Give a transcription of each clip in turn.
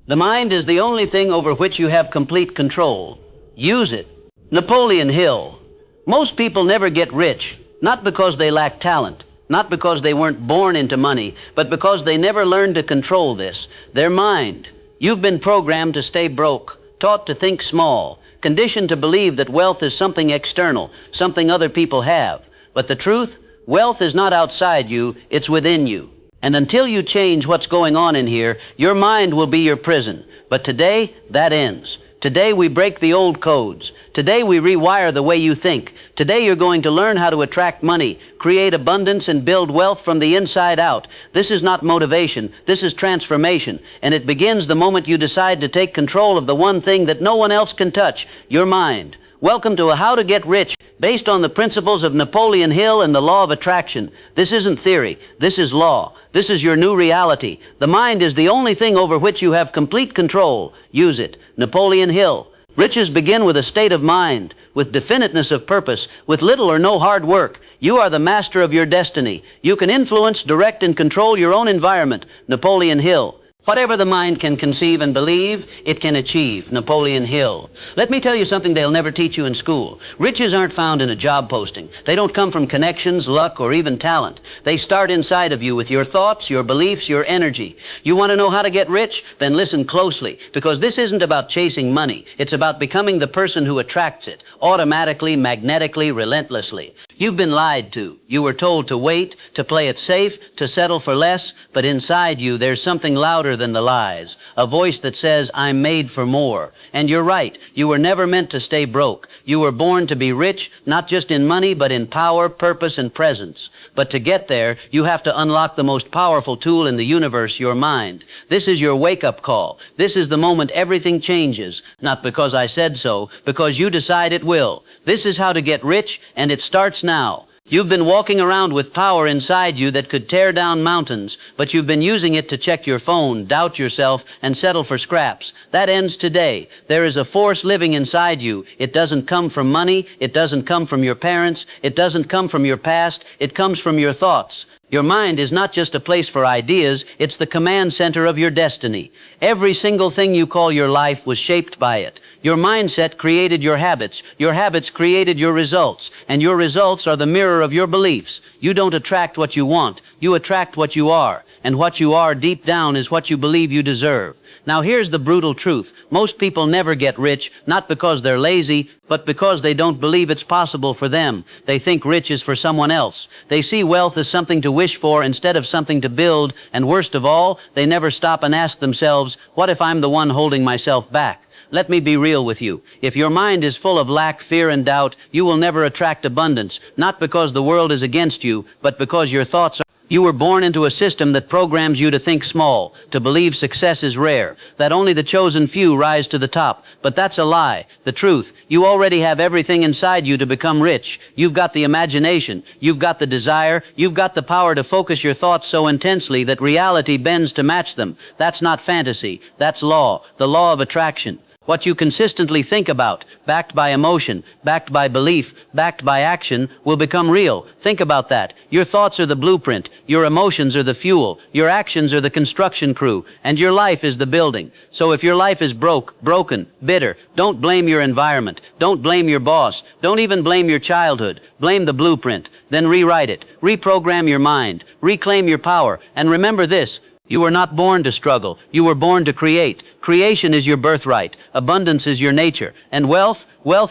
The mind is the only thing over which you have complete control. Use it. Napoleon Hill. Most people never get rich, not because they lack talent, not because they weren't born into money, but because they never learned to control this, their mind. You've been programmed to stay broke, taught to think small, conditioned to believe that wealth is something external, something other people have. But the truth, wealth is not outside you, it's within you. And until you change what's going on in here, your mind will be your prison. But today, that ends. Today we break the old codes. Today we rewire the way you think. Today you're going to learn how to attract money, create abundance, and build wealth from the inside out. This is not motivation. This is transformation. And it begins the moment you decide to take control of the one thing that no one else can touch, your mind. Welcome to How to Get Rich, based on the principles of Napoleon Hill and the law of attraction. This isn't theory. This is law. This is your new reality. The mind is the only thing over which you have complete control. Use it. Napoleon Hill. Riches begin with a state of mind, with definiteness of purpose, with little or no hard work. You are the master of your destiny. You can influence, direct, and control your own environment. Napoleon Hill. Whatever the mind can conceive and believe, it can achieve. Napoleon Hill. Let me tell you something they'll never teach you in school. Riches aren't found in a job posting. They don't come from connections, luck, or even talent. They start inside of you with your thoughts, your beliefs, your energy. You want to know how to get rich? Then listen closely, because this isn't about chasing money. It's about becoming the person who attracts it, automatically, magnetically, relentlessly. You've been lied to. You were told to wait, to play it safe, to settle for less, but inside you there's something louder than the lies, a voice that says, I'm made for more. And you're right, you were never meant to stay broke. You were born to be rich, not just in money, but in power, purpose, and presence. But to get there, you have to unlock the most powerful tool in the universe, your mind. This is your wake-up call. This is the moment everything changes, not because I said so, because you decide it will. This is how to get rich, and it starts now. You've been walking around with power inside you that could tear down mountains, but you've been using it to check your phone, doubt yourself, and settle for scraps. That ends today. There is a force living inside you. It doesn't come from money. It doesn't come from your parents. It doesn't come from your past. It comes from your thoughts. Your mind is not just a place for ideas. It's the command center of your destiny. Every single thing you call your life was shaped by it. Your mindset created your habits created your results, and your results are the mirror of your beliefs. You don't attract what you want, you attract what you are, and what you are deep down is what you believe you deserve. Now here's the brutal truth. Most people never get rich, not because they're lazy, but because they don't believe it's possible for them. They think rich is for someone else. They see wealth as something to wish for instead of something to build, and worst of all, they never stop and ask themselves, what if I'm the one holding myself back? Let me be real with you. If your mind is full of lack, fear, and doubt, you will never attract abundance, not because the world is against you, but because your thoughts are. You were born into a system that programs you to think small, to believe success is rare, that only the chosen few rise to the top. But that's a lie. The truth, you already have everything inside you to become rich. You've got the imagination, you've got the desire, you've got the power to focus your thoughts so intensely that reality bends to match them. That's not fantasy, that's law, the law of attraction. What you consistently think about, backed by emotion, backed by belief, backed by action, will become real. Think about that. Your thoughts are the blueprint, your emotions are the fuel, your actions are the construction crew, and your life is the building. So if your life is broken, bitter, don't blame your environment, don't blame your boss, don't even blame your childhood, blame the blueprint, then rewrite it, reprogram your mind, reclaim your power, and remember this, you were not born to struggle, you were born to create. Creation is your birthright, abundance is your nature, and wealth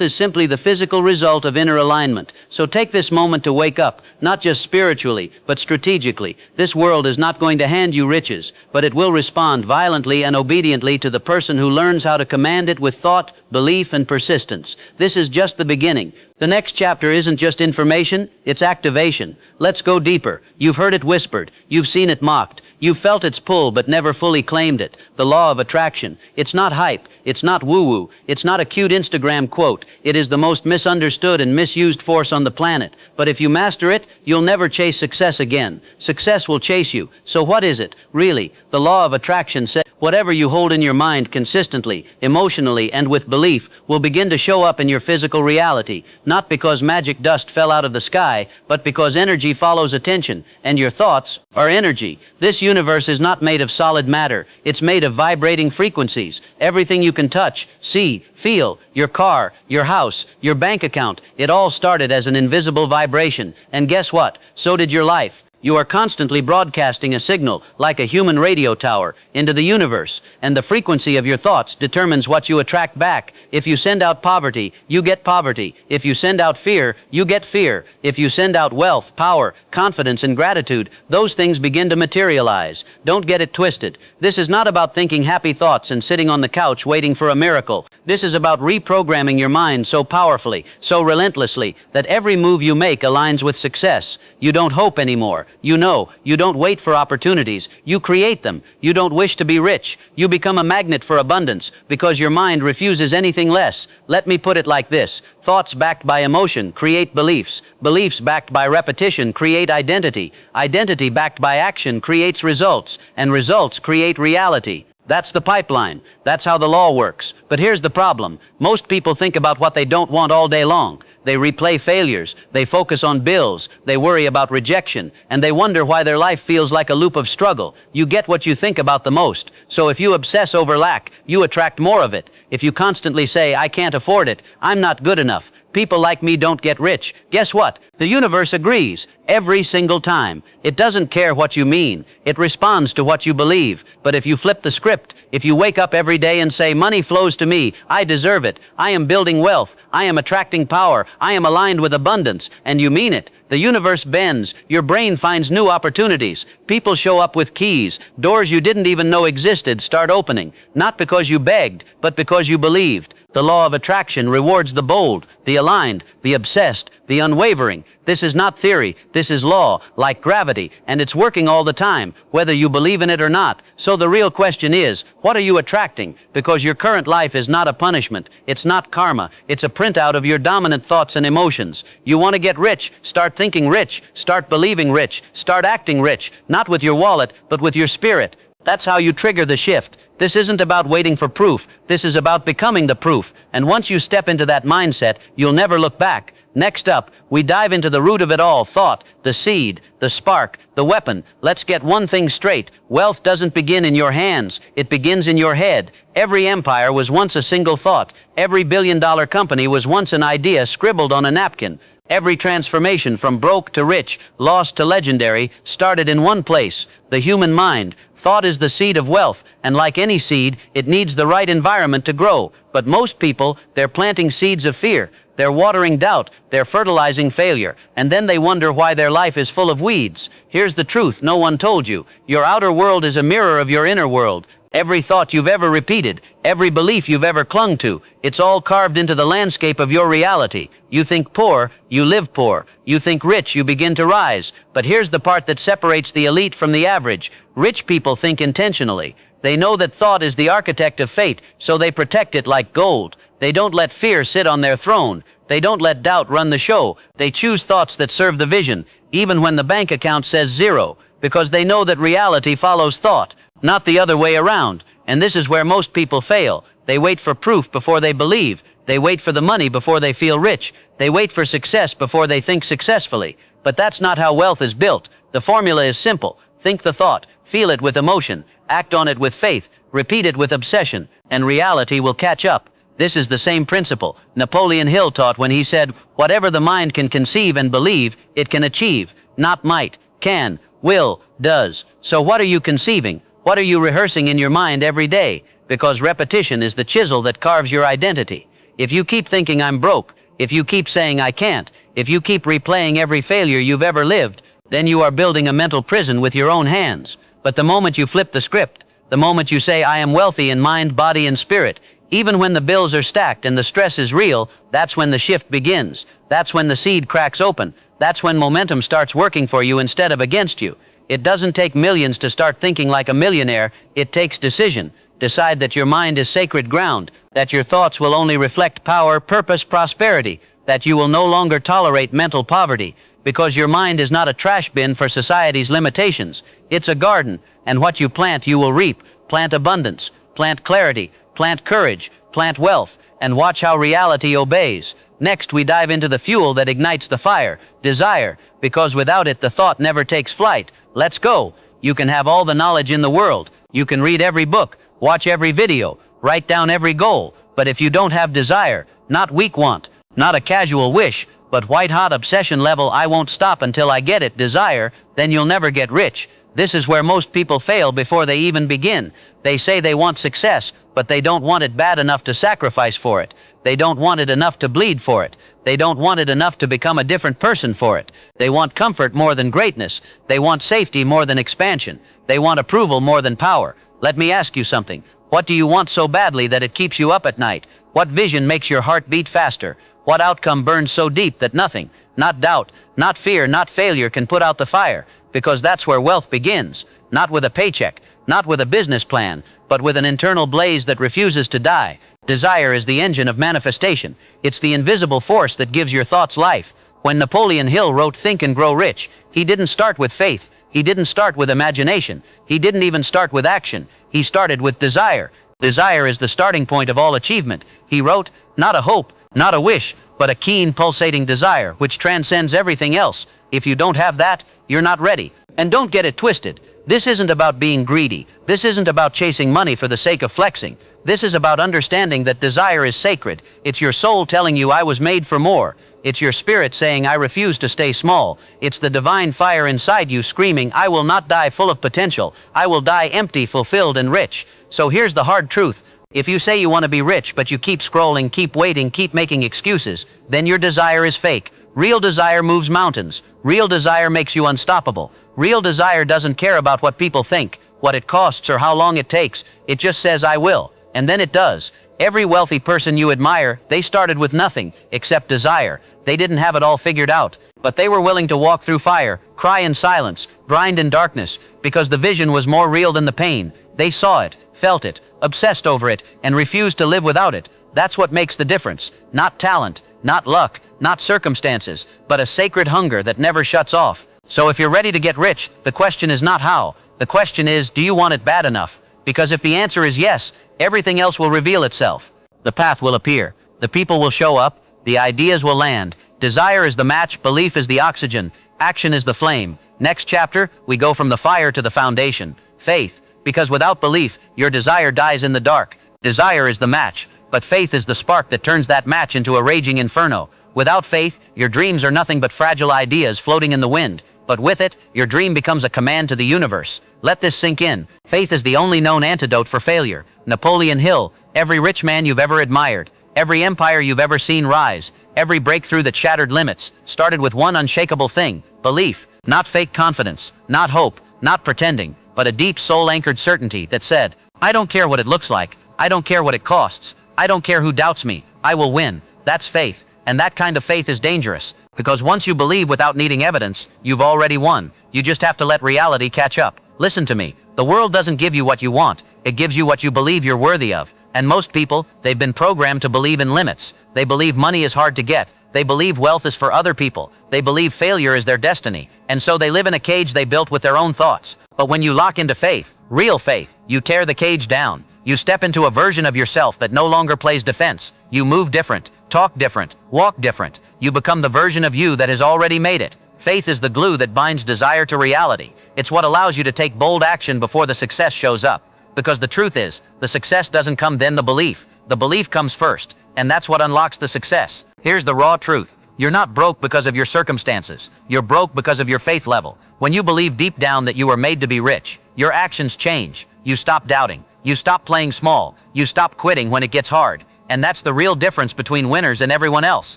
is simply the physical result of inner alignment. So take this moment to wake up, not just spiritually, but strategically. This world is not going to hand you riches, but it will respond violently and obediently to the person who learns how to command it with thought, belief, and persistence. This is just the beginning. The next chapter isn't just information, it's activation. Let's go deeper. You've heard it whispered, you've seen it mocked, you've felt its pull but never fully claimed it. The law of attraction. It's not hype, It's not woo-woo. It's not a cute Instagram quote. It is the most misunderstood and misused force on the planet. But if you master it, you'll never chase success again. Success will chase you. So what is it, really? The law of attraction says whatever you hold in your mind consistently, emotionally, and with belief will begin to show up in your physical reality, not because magic dust fell out of the sky, but because energy follows attention, and your thoughts are energy. This universe is not made of solid matter. It's made of vibrating frequencies. Everything you can touch, see, feel, your car, your house, your bank account, it all started as an invisible vibration. And guess what? So did your life. You are constantly broadcasting a signal, like a human radio tower, into the universe, and the frequency of your thoughts determines what you attract back. If you send out poverty, you get poverty. If you send out fear, you get fear. If you send out wealth, power, confidence, and gratitude, those things begin to materialize. Don't get it twisted. This is not about thinking happy thoughts and sitting on the couch waiting for a miracle. This is about reprogramming your mind so powerfully, so relentlessly, that every move you make aligns with success. You don't hope anymore. You know. You don't wait for opportunities. You create them. You don't wish to be rich. You become a magnet for abundance because your mind refuses anything less. Let me put it like this. Thoughts backed by emotion create beliefs. Beliefs backed by repetition create identity. Identity backed by action creates results. And results create reality. That's the pipeline. That's how the law works. But here's the problem. Most people think about what they don't want all day long. They replay failures, they focus on bills, they worry about rejection, and they wonder why their life feels like a loop of struggle. You get what you think about the most. So if you obsess over lack, you attract more of it. If you constantly say, I can't afford it, I'm not good enough, people like me don't get rich, guess what? The universe agrees. Every single time. It doesn't care what you mean. It responds to what you believe. But if you flip the script, if you wake up every day and say, money flows to me, I deserve it, I am building wealth, I am attracting power, I am aligned with abundance, and you mean it, the universe bends, your brain finds new opportunities, people show up with keys, doors you didn't even know existed start opening, not because you begged, but because you believed. The law of attraction rewards the bold, the aligned, the obsessed, the unwavering. This is not theory, this is law, like gravity, and it's working all the time, whether you believe in it or not. So the real question is, what are you attracting? Because your current life is not a punishment, it's not karma, it's a printout of your dominant thoughts and emotions. You want to get rich, start thinking rich, start believing rich, start acting rich, not with your wallet, but with your spirit. That's how you trigger the shift. This isn't about waiting for proof, this is about becoming the proof. And once you step into that mindset, you'll never look back. Next up, we dive into the root of it all, thought, the seed, the spark, the weapon. Let's get one thing straight. Wealth doesn't begin in your hands, it begins in your head. Every empire was once a single thought. Every billion-dollar company was once an idea scribbled on a napkin. Every transformation from broke to rich, lost to legendary, started in one place, the human mind. Thought is the seed of wealth, and like any seed, it needs the right environment to grow. But most people, they're planting seeds of fear. They're watering doubt, they're fertilizing failure, and then they wonder why their life is full of weeds. Here's the truth no one told you. Your outer world is a mirror of your inner world. Every thought you've ever repeated, every belief you've ever clung to, it's all carved into the landscape of your reality. You think poor, you live poor. You think rich, you begin to rise. But here's the part that separates the elite from the average. Rich people think intentionally. They know that thought is the architect of fate, so they protect it like gold. They don't let fear sit on their throne. They don't let doubt run the show. They choose thoughts that serve the vision, even when the bank account says zero, because they know that reality follows thought, not the other way around. And this is where most people fail. They wait for proof before they believe. They wait for the money before they feel rich. They wait for success before they think successfully. But that's not how wealth is built. The formula is simple. Think the thought, feel it with emotion, act on it with faith, repeat it with obsession, and reality will catch up. This is the same principle Napoleon Hill taught when he said, whatever the mind can conceive and believe, it can achieve. Not might, can, will, does. So what are you conceiving? What are you rehearsing in your mind every day? Because repetition is the chisel that carves your identity. If you keep thinking I'm broke, if you keep saying I can't, if you keep replaying every failure you've ever lived, then you are building a mental prison with your own hands. But the moment you flip the script, the moment you say I am wealthy in mind, body, and spirit, even when the bills are stacked and the stress is real, that's when the shift begins. That's when the seed cracks open. That's when momentum starts working for you instead of against you. It doesn't take millions to start thinking like a millionaire. It takes decision. Decide that your mind is sacred ground. that your thoughts will only reflect power, purpose, prosperity, that you will no longer tolerate mental poverty, because your mind is not a trash bin for society's limitations. It's a garden, and what you plant you will reap. Plant abundance, plant clarity, plant courage, plant wealth, and watch how reality obeys. Next, we dive into the fuel that ignites the fire, desire, because without it the thought never takes flight. Let's go. You can have all the knowledge in the world. You can read every book, watch every video, write down every goal, but if you don't have desire, not weak want, not a casual wish, but white-hot obsession level I won't stop until I get it desire, then you'll never get rich. This is where most people fail before they even begin. They say they want success, but they don't want it bad enough to sacrifice for it. They don't want it enough to bleed for it. They don't want it enough to become a different person for it. They want comfort more than greatness. They want safety more than expansion. They want approval more than power. Let me ask you something. What do you want so badly that it keeps you up at night? What vision makes your heart beat faster? What outcome burns so deep that nothing, not doubt, not fear, not failure can put out the fire? Because that's where wealth begins. Not with a paycheck, not with a business plan, but with an internal blaze that refuses to die. Desire is the engine of manifestation. It's the invisible force that gives your thoughts life. When Napoleon Hill wrote Think and Grow Rich, he didn't start with faith. He didn't start with imagination. He didn't even start with action. He started with desire. Desire is the starting point of all achievement. He wrote, not a hope, not a wish, but a keen, pulsating desire, which transcends everything else. If you don't have that, you're not ready. And don't get it twisted. This isn't about being greedy. This isn't about chasing money for the sake of flexing. This is about understanding that desire is sacred. It's your soul telling you I was made for more. It's your spirit saying I refuse to stay small. It's the divine fire inside you screaming I will not die full of potential. I will die empty, fulfilled, and rich. So here's the hard truth. If you say you want to be rich but you keep scrolling, keep waiting, keep making excuses, then your desire is fake. Real desire moves mountains. Real desire makes you unstoppable. Real desire doesn't care about what people think, what it costs, or how long it takes. It just says I will. And then it does. Every wealthy person you admire, they started with nothing except desire. They didn't have it all figured out, but they were willing to walk through fire, cry in silence, grind in darkness, because the vision was more real than the pain. They saw it, felt it, obsessed over it, and refused to live without it. That's what makes the difference. Not talent, not luck, not circumstances, but a sacred hunger that never shuts off. So if you're ready to get rich, the question is not how. The question is, do you want it bad enough? Because if the answer is yes, everything else will reveal itself. The path will appear. The people will show up. The ideas will land. Desire is the match. Belief is the oxygen. Action is the flame. Next chapter, we go from the fire to the foundation. Faith. Because without belief, your desire dies in the dark. Desire is the match, but faith is the spark that turns that match into a raging inferno. Without faith, your dreams are nothing but fragile ideas floating in the wind. But with it, your dream becomes a command to the universe. Let this sink in. Faith is the only known antidote for failure. Napoleon Hill, every rich man you've ever admired, every empire you've ever seen rise, every breakthrough that shattered limits, started with one unshakable thing, belief. Not fake confidence, not hope, not pretending, but a deep soul-anchored certainty that said, I don't care what it looks like, I don't care what it costs, I don't care who doubts me, I will win. That's faith, and that kind of faith is dangerous, because once you believe without needing evidence, you've already won. You just have to let reality catch up. Listen to me, the world doesn't give you what you want, it gives you what you believe you're worthy of. And most people, they've been programmed to believe in limits. They believe money is hard to get. They believe wealth is for other people. They believe failure is their destiny. And so they live in a cage they built with their own thoughts. But when you lock into faith, real faith, you tear the cage down. You step into a version of yourself that no longer plays defense. You move different, talk different, walk different. You become the version of you that has already made it. Faith is the glue that binds desire to reality. It's what allows you to take bold action before the success shows up. Because the truth is, the success doesn't come then the belief. The belief comes first, and that's what unlocks the success. Here's the raw truth. You're not broke because of your circumstances. You're broke because of your faith level. When you believe deep down that you were made to be rich, your actions change. You stop doubting. You stop playing small. You stop quitting when it gets hard. And that's the real difference between winners and everyone else.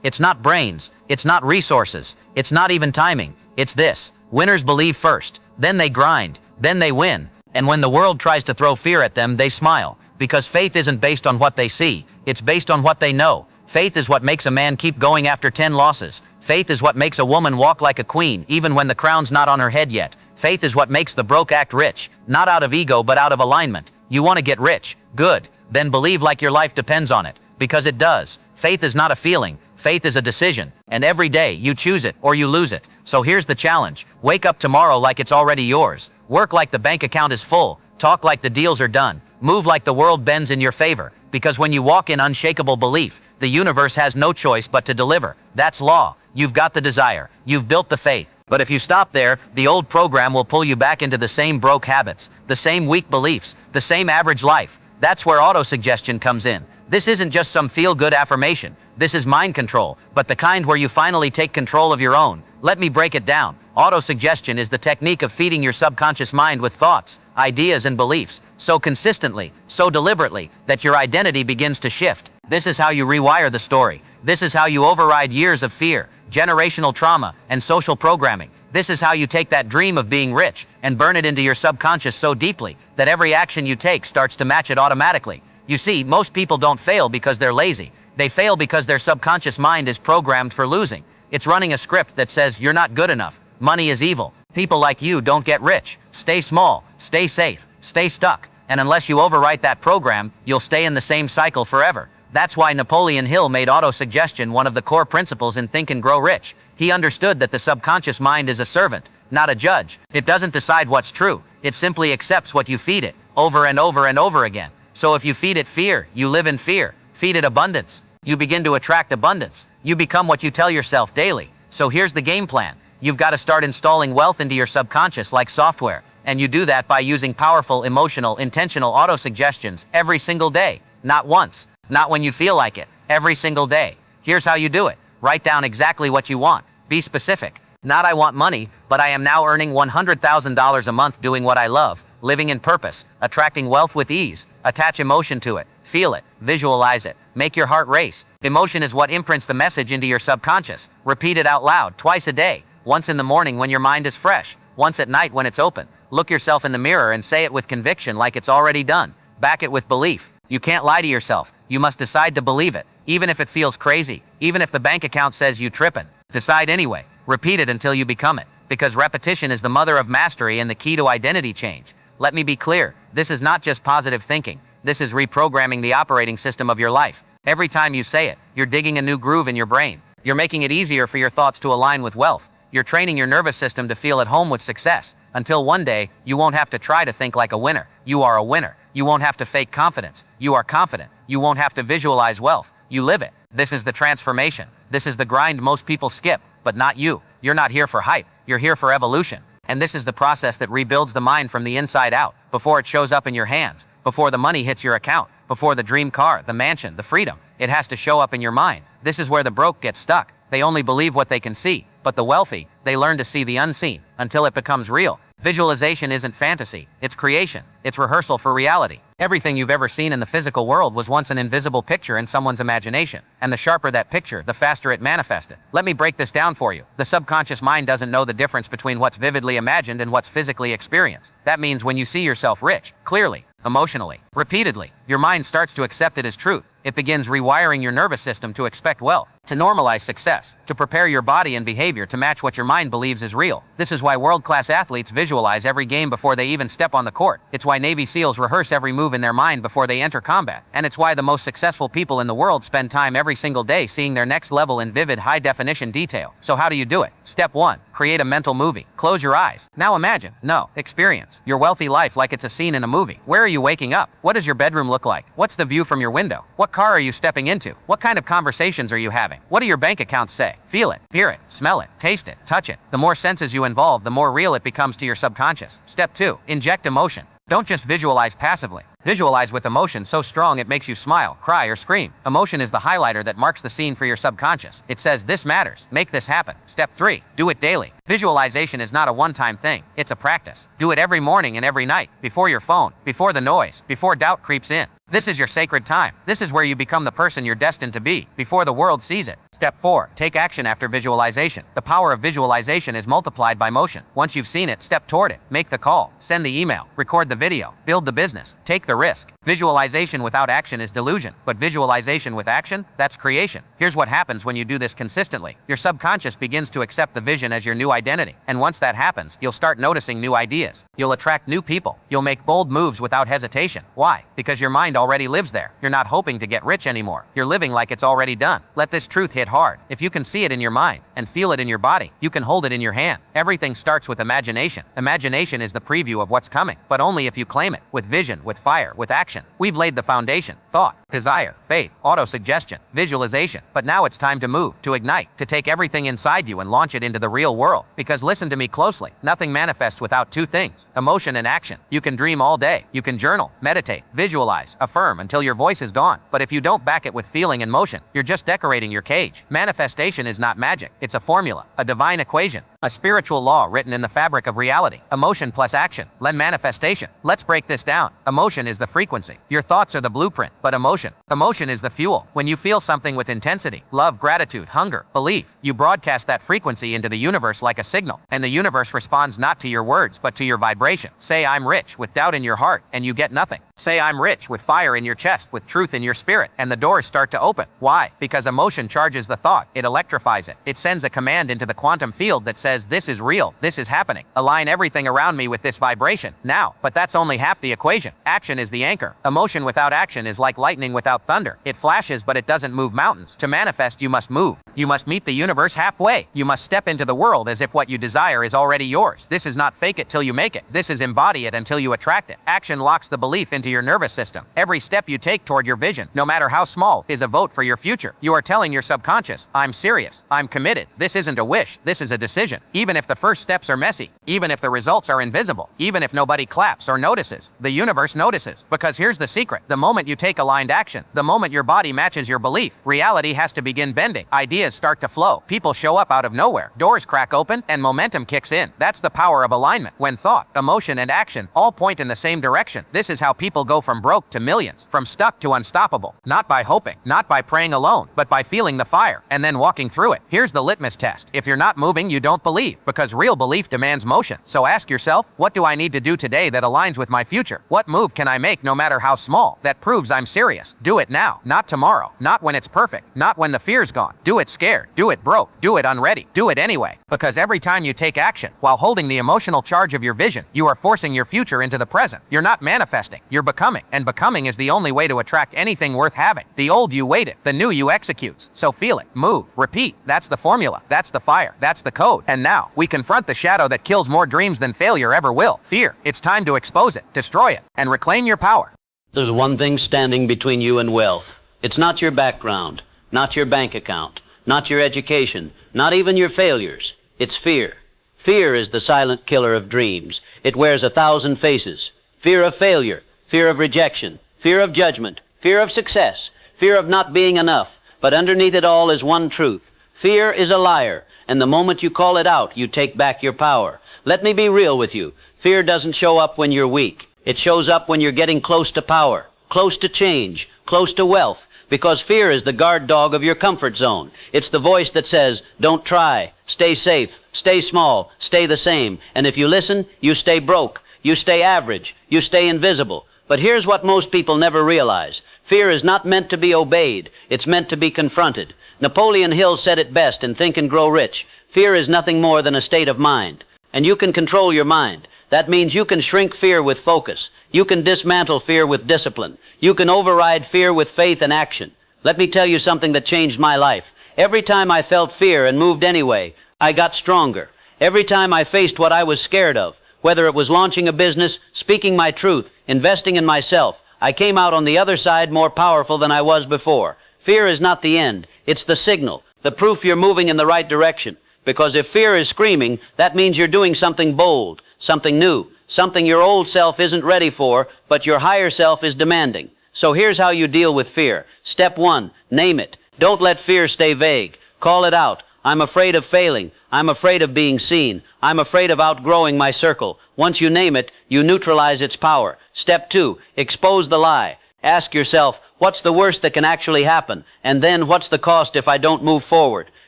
It's not brains. It's not resources. It's not even timing. It's this. Winners believe first. Then they grind. Then they win. And when the world tries to throw fear at them, they smile. Because faith isn't based on what they see. It's based on what they know. Faith is what makes a man keep going after 10 losses. Faith is what makes a woman walk like a queen, even when the crown's not on her head yet. Faith is what makes the broke act rich. Not out of ego, but out of alignment. You want to get rich? Good. Then believe like your life depends on it, because it does. Faith is not a feeling. Faith is a decision, and every day you choose it or you lose it. So here's the challenge. Wake up tomorrow like it's already yours. Work like the bank account is full. Talk like the deals are done. Move like the world bends in your favor. Because when you walk in unshakable belief, the universe has no choice but to deliver. That's law. You've got the desire. You've built the faith. But if you stop there, the old program will pull you back into the same broke habits, the same weak beliefs, the same average life. That's where autosuggestion comes in. This isn't just some feel-good affirmation. This is mind control, but the kind where you finally take control of your own. Let me break it down. Autosuggestion is the technique of feeding your subconscious mind with thoughts, ideas, and beliefs so consistently, so deliberately, that your identity begins to shift. This is how you rewire the story. This is how you override years of fear, generational trauma, and social programming. This is how you take that dream of being rich and burn it into your subconscious so deeply that every action you take starts to match it automatically. You see, most people don't fail because they're lazy. They fail because their subconscious mind is programmed for losing. It's running a script that says you're not good enough. Money is evil. People like you don't get rich. Stay small. Stay safe. Stay stuck. And unless you overwrite that program, you'll stay in the same cycle forever. That's why Napoleon Hill made autosuggestion one of the core principles in Think and Grow Rich. He understood that the subconscious mind is a servant, not a judge. It doesn't decide what's true. It simply accepts what you feed it, over and over and over again. So if you feed it fear, you live in fear. Feed it abundance, you begin to attract abundance. You become what you tell yourself daily. So here's the game plan. You've got to start installing wealth into your subconscious like software. And you do that by using powerful, emotional, intentional autosuggestions every single day. Not once. Not when you feel like it. Every single day. Here's how you do it. Write down exactly what you want. Be specific. Not I want money, but I am now earning $100,000 a month doing what I love, living in purpose, attracting wealth with ease. Attach emotion to it. Feel it. Visualize it. Make your heart race. Emotion is what imprints the message into your subconscious. Repeat it out loud twice a day. Once in the morning when your mind is fresh. Once at night when it's open. Look yourself in the mirror and say it with conviction like it's already done. Back it with belief. You can't lie to yourself. You must decide to believe it. Even if it feels crazy. Even if the bank account says you trippin'. Decide anyway. Repeat it until you become it. Because repetition is the mother of mastery and the key to identity change. Let me be clear. This is not just positive thinking. This is reprogramming the operating system of your life. Every time you say it, you're digging a new groove in your brain. You're making it easier for your thoughts to align with wealth. You're training your nervous system to feel at home with success. Until one day, you won't have to try to think like a winner. You are a winner. You won't have to fake confidence. You are confident. You won't have to visualize wealth. You live it. This is the transformation. This is the grind most people skip, but not you. You're not here for hype. You're here for evolution. And this is the process that rebuilds the mind from the inside out, before it shows up in your hands, before the money hits your account, before the dream car, the mansion, the freedom. It has to show up in your mind. This is where the broke get stuck. They only believe what they can see. But the wealthy, they learn to see the unseen until it becomes real. Visualization isn't fantasy. It's creation. It's rehearsal for reality. Everything you've ever seen in the physical world was once an invisible picture in someone's imagination. And the sharper that picture, the faster it manifested. Let me break this down for you. The subconscious mind doesn't know the difference between what's vividly imagined and what's physically experienced. That means when you see yourself rich, clearly, emotionally, repeatedly, your mind starts to accept it as truth. It begins rewiring your nervous system to expect wealth, to normalize success, to prepare your body and behavior to match what your mind believes is real. This is why world-class athletes visualize every game before they even step on the court. It's why Navy SEALs rehearse every move in their mind before they enter combat. And it's why the most successful people in the world spend time every single day seeing their next level in vivid, high-definition detail. So how do you do it? Step 1. Create a mental movie. Close your eyes. Now imagine, experience your wealthy life like it's a scene in a movie. Where are you waking up? What does your bedroom look like? What's the view from your window? What car are you stepping into? What kind of conversations are you having? What do your bank accounts say? Feel it, hear it, smell it, taste it, touch it. The more senses you involve, the more real it becomes to your subconscious. Step 2. Inject emotion. Don't just visualize passively. Visualize with emotion so strong it makes you smile, cry, or scream. Emotion is the highlighter that marks the scene for your subconscious. It says, this matters. Make this happen. Step 3. Do it daily. Visualization is not a one-time thing. It's a practice. Do it every morning and every night, before your phone, before the noise, before doubt creeps in. This is your sacred time. This is where you become the person you're destined to be, before the world sees it. Step 4. Take action after visualization. The power of visualization is multiplied by motion. Once you've seen it, step toward it. Make the call. send the email, record the video, build the business, take the risk. Visualization without action is delusion, but visualization with action, that's creation. Here's what happens when you do this consistently. Your subconscious begins to accept the vision as your new identity. And once that happens, you'll start noticing new ideas. You'll attract new people. You'll make bold moves without hesitation. Why? Because your mind already lives there. You're not hoping to get rich anymore. You're living like it's already done. Let this truth hit hard. If you can see it in your mind and feel it in your body, you can hold it in your hand. Everything starts with imagination. Imagination is the preview of what's coming, but only if you claim it. With vision, with fire, with action. We've laid the foundation. Thought, desire, faith, auto-suggestion, visualization. But now it's time to move, to ignite, to take everything inside you and launch it into the real world. Because listen to me closely, nothing manifests without two things: emotion and action. You can dream all day. You can journal, meditate, visualize, affirm until your voice is gone. But if you don't back it with feeling and motion, you're just decorating your cage. Manifestation is not magic. It's a formula, a divine equation, a spiritual law written in the fabric of reality. Emotion plus action, then manifestation. Let's break this down. Emotion is the frequency. Your thoughts are the blueprint, but emotion is the fuel. When you feel something with intensity, love, gratitude, hunger, belief, you broadcast that frequency into the universe like a signal. And the universe responds not to your words, but to your vibration. Say I'm rich with doubt in your heart, and you get nothing. Say I'm rich with fire in your chest, with truth in your spirit, and the doors start to open. Why? Because emotion charges the thought. It electrifies it. It sends a command into the quantum field that says, this is real, this is happening. Align everything around me with this vibration, now. But that's only half the equation. Action is the anchor. Emotion without action is like lightning without thunder. It flashes, but it doesn't move mountains. To manifest, you must move. You must meet the universe halfway. You must step into the world as if what you desire is already yours. This is not fake it till you make it. This is embody it until you attract it. Action locks the belief into your nervous system. Every step you take toward your vision, no matter how small, is a vote for your future. You are telling your subconscious, I'm serious, I'm committed. This isn't a wish, this is a decision. Even if the first steps are messy, even if the results are invisible, even if nobody claps or notices, the universe notices. Because here's the secret. The moment you take aligned action, the moment your body matches your belief, reality has to begin bending. Ideas start to flow. People show up out of nowhere. Doors crack open and momentum kicks in. That's the power of alignment. When thought, emotion, and action all point in the same direction, this is how people go from broke to millions, from stuck to unstoppable. Not by hoping, not by praying alone, but by feeling the fire and then walking through it. Here's the litmus test. If you're not moving, you don't believe, because real belief demands motion. So ask yourself, what do I need to do today that aligns with my future? What move can I make, no matter how small, that proves I'm serious? Do it now, not tomorrow, not when it's perfect, not when the fear's gone. Do it scared, do it broke, do it unready, do it anyway. Because every time you take action, while holding the emotional charge of your vision, you are forcing your future into the present. You're not manifesting, you're becoming. And becoming is the only way to attract anything worth having. The old you waited, the new you executes. So feel it, move, repeat. That's the formula, that's the fire, that's the code. And now, we confront the shadow that kills more dreams than failure ever will. Fear. It's time to expose it, destroy it, and reclaim your power. There's one thing standing between you and wealth. It's not your background, not your bank account, not your education, not even your failures. It's fear. Fear is the silent killer of dreams. It wears 1,000 faces. Fear of failure, fear of rejection, fear of judgment, fear of success, fear of not being enough. But underneath it all is one truth. Fear is a liar, and the moment you call it out, you take back your power. Let me be real with you. Fear doesn't show up when you're weak. It shows up when you're getting close to power, close to change, close to wealth, because fear is the guard dog of your comfort zone. It's the voice that says, don't try, stay safe, stay small, stay the same. And if you listen, you stay broke, you stay average, you stay invisible. But here's what most people never realize. Fear is not meant to be obeyed. It's meant to be confronted. Napoleon Hill said it best in Think and Grow Rich. Fear is nothing more than a state of mind. And you can control your mind. That means you can shrink fear with focus. You can dismantle fear with discipline. You can override fear with faith and action. Let me tell you something that changed my life. Every time I felt fear and moved anyway, I got stronger. Every time I faced what I was scared of, whether it was launching a business, speaking my truth, investing in myself, I came out on the other side more powerful than I was before. Fear is not the end. It's the signal, the proof you're moving in the right direction. Because if fear is screaming, that means you're doing something bold, something new, something your old self isn't ready for, but your higher self is demanding. So here's how you deal with fear. Step 1, name it. Don't let fear stay vague. Call it out. I'm afraid of failing. I'm afraid of being seen. I'm afraid of outgrowing my circle. Once you name it, you neutralize its power. Step 2, expose the lie. Ask yourself, what's the worst that can actually happen? And then, what's the cost if I don't move forward?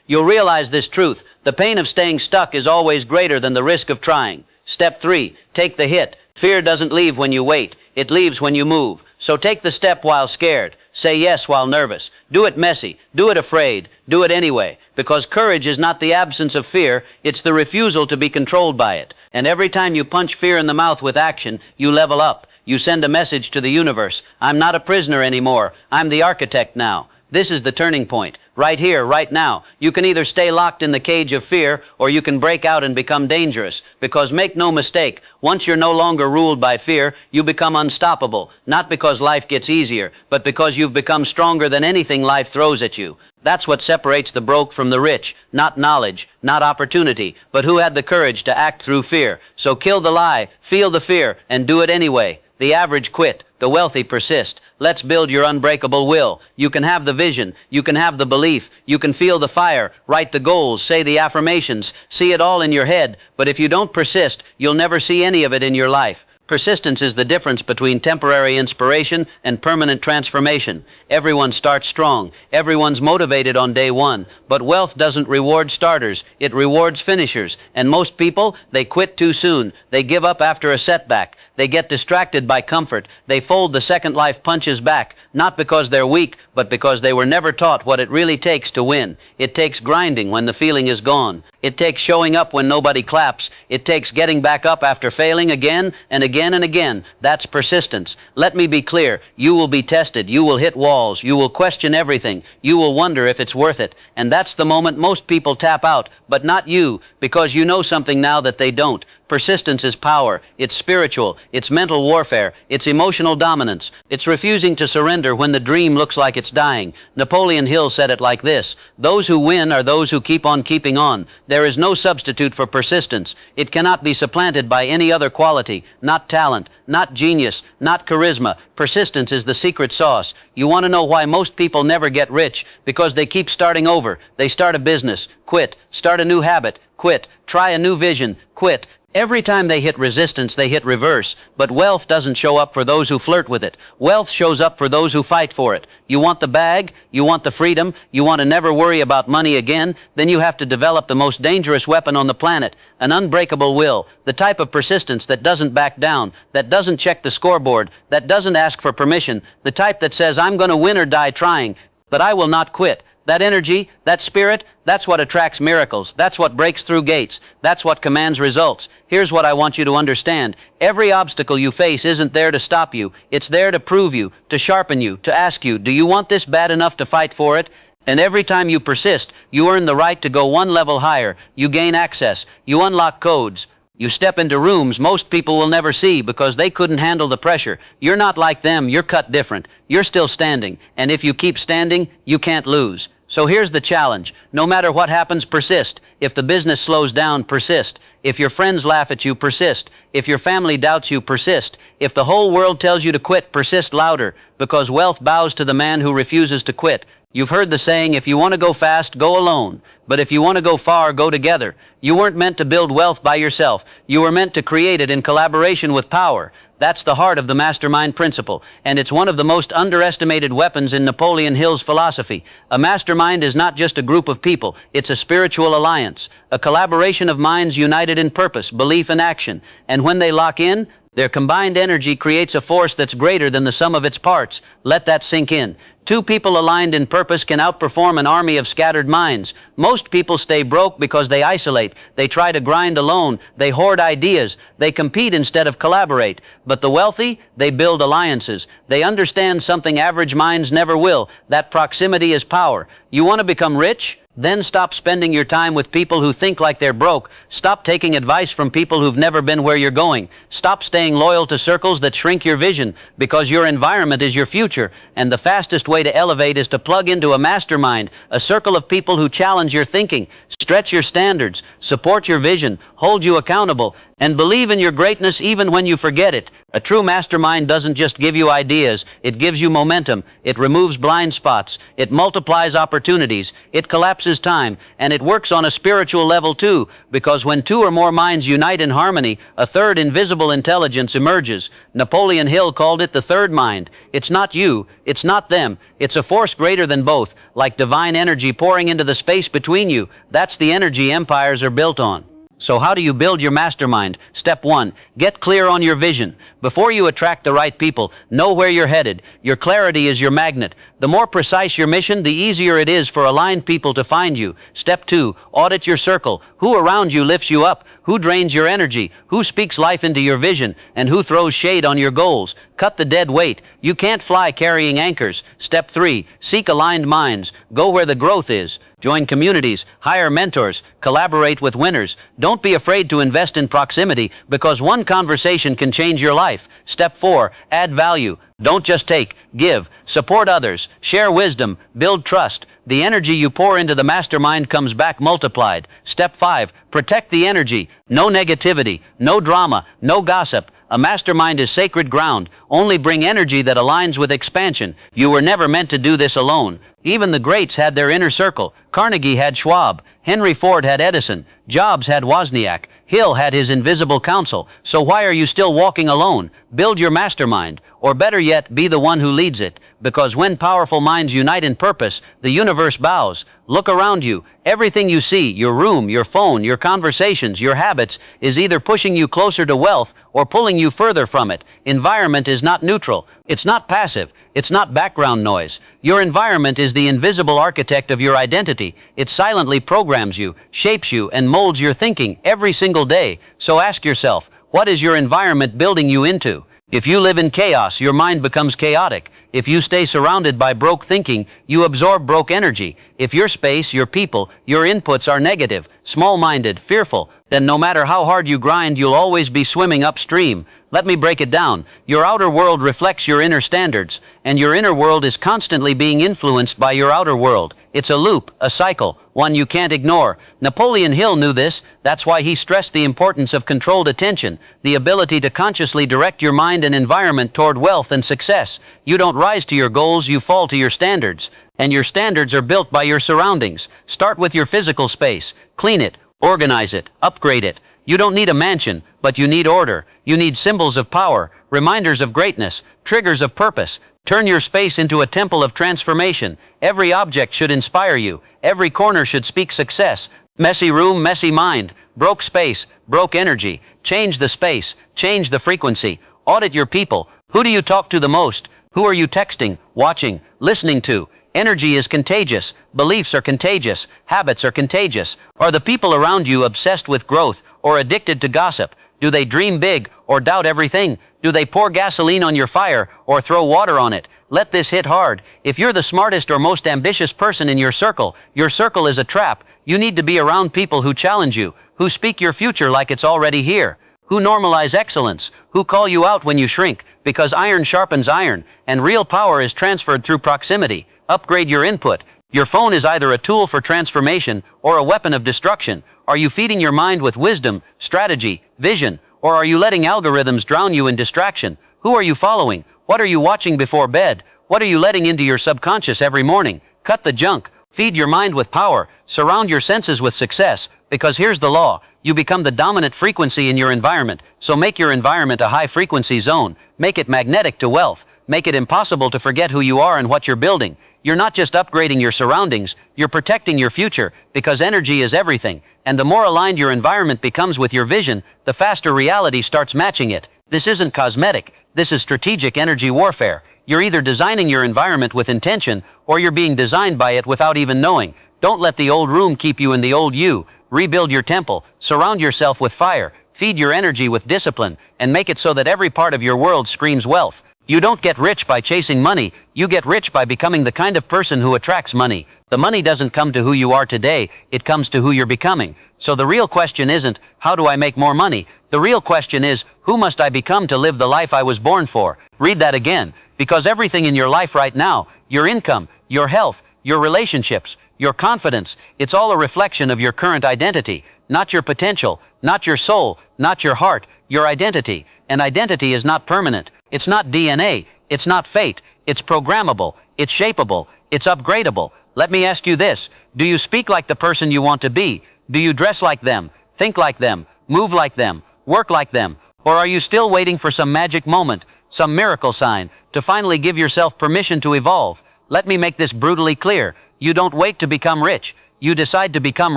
You'll realize this truth. The pain of staying stuck is always greater than the risk of trying. Step 3, take the hit. Fear doesn't leave when you wait. It leaves when you move. So take the step while scared. Say yes while nervous. Do it messy. Do it afraid. Do it anyway. Because courage is not the absence of fear. It's the refusal to be controlled by it. And every time you punch fear in the mouth with action, you level up. You send a message to the universe. I'm not a prisoner anymore. I'm the architect now. This is the turning point. Right here, right now. You can either stay locked in the cage of fear, or you can break out and become dangerous. Because make no mistake, once you're no longer ruled by fear, you become unstoppable. Not because life gets easier, but because you've become stronger than anything life throws at you. That's what separates the broke from the rich. Not knowledge, not opportunity, but who had the courage to act through fear. So kill the lie, feel the fear, and do it anyway. The average quit, the wealthy persist. Let's build your unbreakable will. You can have the vision. You can have the belief. You can feel the fire. Write the goals. Say the affirmations. See it all in your head. But if you don't persist, you'll never see any of it in your life. Persistence is the difference between temporary inspiration and permanent transformation. Everyone starts strong. Everyone's motivated on day one. But wealth doesn't reward starters. It rewards finishers. And most people, they quit too soon. They give up after a setback. They get distracted by comfort. They fold the second life punches back, not because they're weak, but because they were never taught what it really takes to win. It takes grinding when the feeling is gone. It takes showing up when nobody claps. It takes getting back up after failing again and again and again. That's persistence. Let me be clear. You will be tested. You will hit walls. You will question everything. You will wonder if it's worth it. And that's the moment most people tap out, but not you, because you know something now that they don't. Persistence is power. It's spiritual. It's mental warfare. It's emotional dominance. It's refusing to surrender when the dream looks like it's dying. Napoleon Hill said it like this: those who win are those who keep on keeping on. There is no substitute for persistence. It cannot be supplanted by any other quality. Not talent, not genius, not charisma. Persistence is the secret sauce. You want to know why most people never get rich? Because they keep starting over. They start a business, quit. Start a new habit, quit. Try a new vision, quit. Every time they hit resistance, they hit reverse. But wealth doesn't show up for those who flirt with it. Wealth shows up for those who fight for it. You want the bag? You want the freedom? You want to never worry about money again? Then you have to develop the most dangerous weapon on the planet, an unbreakable will, the type of persistence that doesn't back down, that doesn't check the scoreboard, that doesn't ask for permission, the type that says, I'm going to win or die trying, but I will not quit. That energy, that spirit, that's what attracts miracles. That's what breaks through gates. That's what commands results. Here's what I want you to understand. Every obstacle you face isn't there to stop you. It's there to prove you, to sharpen you, to ask you, do you want this bad enough to fight for it? And every time you persist, you earn the right to go one level higher. You gain access. You unlock codes. You step into rooms most people will never see because they couldn't handle the pressure. You're not like them. You're cut different. You're still standing. And if you keep standing, you can't lose. So here's the challenge. No matter what happens, persist. If the business slows down, persist. If your friends laugh at you, persist. If your family doubts you, persist. If the whole world tells you to quit, persist louder, because wealth bows to the man who refuses to quit. You've heard the saying, if you want to go fast, go alone. But if you want to go far, go together. You weren't meant to build wealth by yourself. You were meant to create it in collaboration with power. That's the heart of the mastermind principle, and it's one of the most underestimated weapons in Napoleon Hill's philosophy. A mastermind is not just a group of people, it's a spiritual alliance, a collaboration of minds united in purpose, belief, and action. And when they lock in, their combined energy creates a force that's greater than the sum of its parts. Let that sink in. Two people aligned in purpose can outperform an army of scattered minds. Most people stay broke because they isolate. They try to grind alone. They hoard ideas. They compete instead of collaborate. But the wealthy, they build alliances. They understand something average minds never will. That proximity is power. You want to become rich? Then stop spending your time with people who think like they're broke. Stop taking advice from people who've never been where you're going. Stop staying loyal to circles that shrink your vision, because your environment is your future. And the fastest way to elevate is to plug into a mastermind, a circle of people who challenge your thinking, stretch your standards, support your vision, hold you accountable, and believe in your greatness even when you forget it. A true mastermind doesn't just give you ideas, it gives you momentum, it removes blind spots, it multiplies opportunities, it collapses time, and it works on a spiritual level too, because when two or more minds unite in harmony, a third invisible intelligence emerges. Napoleon Hill called it the third mind. It's not you, it's not them, it's a force greater than both, like divine energy pouring into the space between you. That's the energy empires are built on. So how do you build your mastermind? Step 1. Get clear on your vision. Before you attract the right people, know where you're headed. Your clarity is your magnet. The more precise your mission, the easier it is for aligned people to find you. Step 2. Audit your circle. Who around you lifts you up? Who drains your energy? Who speaks life into your vision? And who throws shade on your goals? Cut the dead weight. You can't fly carrying anchors. Step 3. Seek aligned minds. Go where the growth is. Join communities, hire mentors, collaborate with winners. Don't be afraid to invest in proximity, because one conversation can change your life. Step 4. Add value. Don't just take, give. Support others. Share wisdom. Build trust. The energy you pour into the mastermind comes back multiplied. Step 5. Protect the energy. No negativity, no drama, no gossip. A mastermind is sacred ground. Only bring energy that aligns with expansion. You were never meant to do this alone. Even the greats had their inner circle. Carnegie had Schwab. Henry Ford had Edison. Jobs had Wozniak. Hill had his invisible council. So why are you still walking alone? Build your mastermind. Or better yet, be the one who leads it. Because when powerful minds unite in purpose, the universe bows. Look around you. Everything you see, your room, your phone, your conversations, your habits, is either pushing you closer to wealth or pulling you further from it. Environment is not neutral. It's not passive. It's not background noise. Your environment is the invisible architect of your identity. It silently programs you, shapes you, and molds your thinking every single day. So ask yourself, what is your environment building you into? If you live in chaos, your mind becomes chaotic. If you stay surrounded by broke thinking, you absorb broke energy. If your space, your people, your inputs are negative, small-minded, fearful, then no matter how hard you grind, you'll always be swimming upstream. Let me break it down. Your outer world reflects your inner standards, and your inner world is constantly being influenced by your outer world. It's a loop, a cycle, one you can't ignore. Napoleon Hill knew this. That's why he stressed the importance of controlled attention, the ability to consciously direct your mind and environment toward wealth and success. You don't rise to your goals, you fall to your standards. And your standards are built by your surroundings. Start with your physical space. Clean it, organize it, upgrade it. You don't need a mansion, but you need order. You need symbols of power, reminders of greatness, triggers of purpose. Turn your space into a temple of transformation. Every object should inspire you. Every corner should speak success. Messy room, messy mind. Broke space, broke energy. Change the space, change the frequency. Audit your people. Who do you talk to the most? Who are you texting, watching, listening to? Energy is contagious. Beliefs are contagious. Habits are contagious. Are the people around you obsessed with growth or addicted to gossip? Do they dream big or doubt everything? Do they pour gasoline on your fire or throw water on it? Let this hit hard. If you're the smartest or most ambitious person in your circle is a trap. You need to be around people who challenge you, who speak your future like it's already here, who normalize excellence, who call you out when you shrink, because iron sharpens iron, and real power is transferred through proximity. Upgrade your input. Your phone is either a tool for transformation or a weapon of destruction. Are you feeding your mind with wisdom, strategy, vision, or are you letting algorithms drown you in distraction? Who are you following? What are you watching before bed? What are you letting into your subconscious every morning? Cut the junk. Feed your mind with power. Surround your senses with success. Because here's the law. You become the dominant frequency in your environment. So make your environment a high-frequency zone. Make it magnetic to wealth. Make it impossible to forget who you are and what you're building. You're not just upgrading your surroundings, you're protecting your future, because energy is everything. And the more aligned your environment becomes with your vision, the faster reality starts matching it. This isn't cosmetic. This is strategic energy warfare. You're either designing your environment with intention, or you're being designed by it without even knowing. Don't let the old room keep you in the old you. Rebuild your temple. Surround yourself with fire. Feed your energy with discipline, and make it so that every part of your world screams wealth. You don't get rich by chasing money. You get rich by becoming the kind of person who attracts money. The money doesn't come to who you are today. It comes to who you're becoming. So the real question isn't, how do I make more money? The real question is, who must I become to live the life I was born for? Read that again. Because everything in your life right now, your income, your health, your relationships, your confidence, it's all a reflection of your current identity. Not your potential, not your soul, not your heart, your identity. And identity is not permanent. It's not DNA. It's not fate. It's programmable. It's shapeable. It's upgradable. Let me ask you this. Do you speak like the person you want to be? Do you dress like them, think like them, move like them, work like them? Or are you still waiting for some magic moment, some miracle sign, to finally give yourself permission to evolve? Let me make this brutally clear. You don't wait to become rich. You decide to become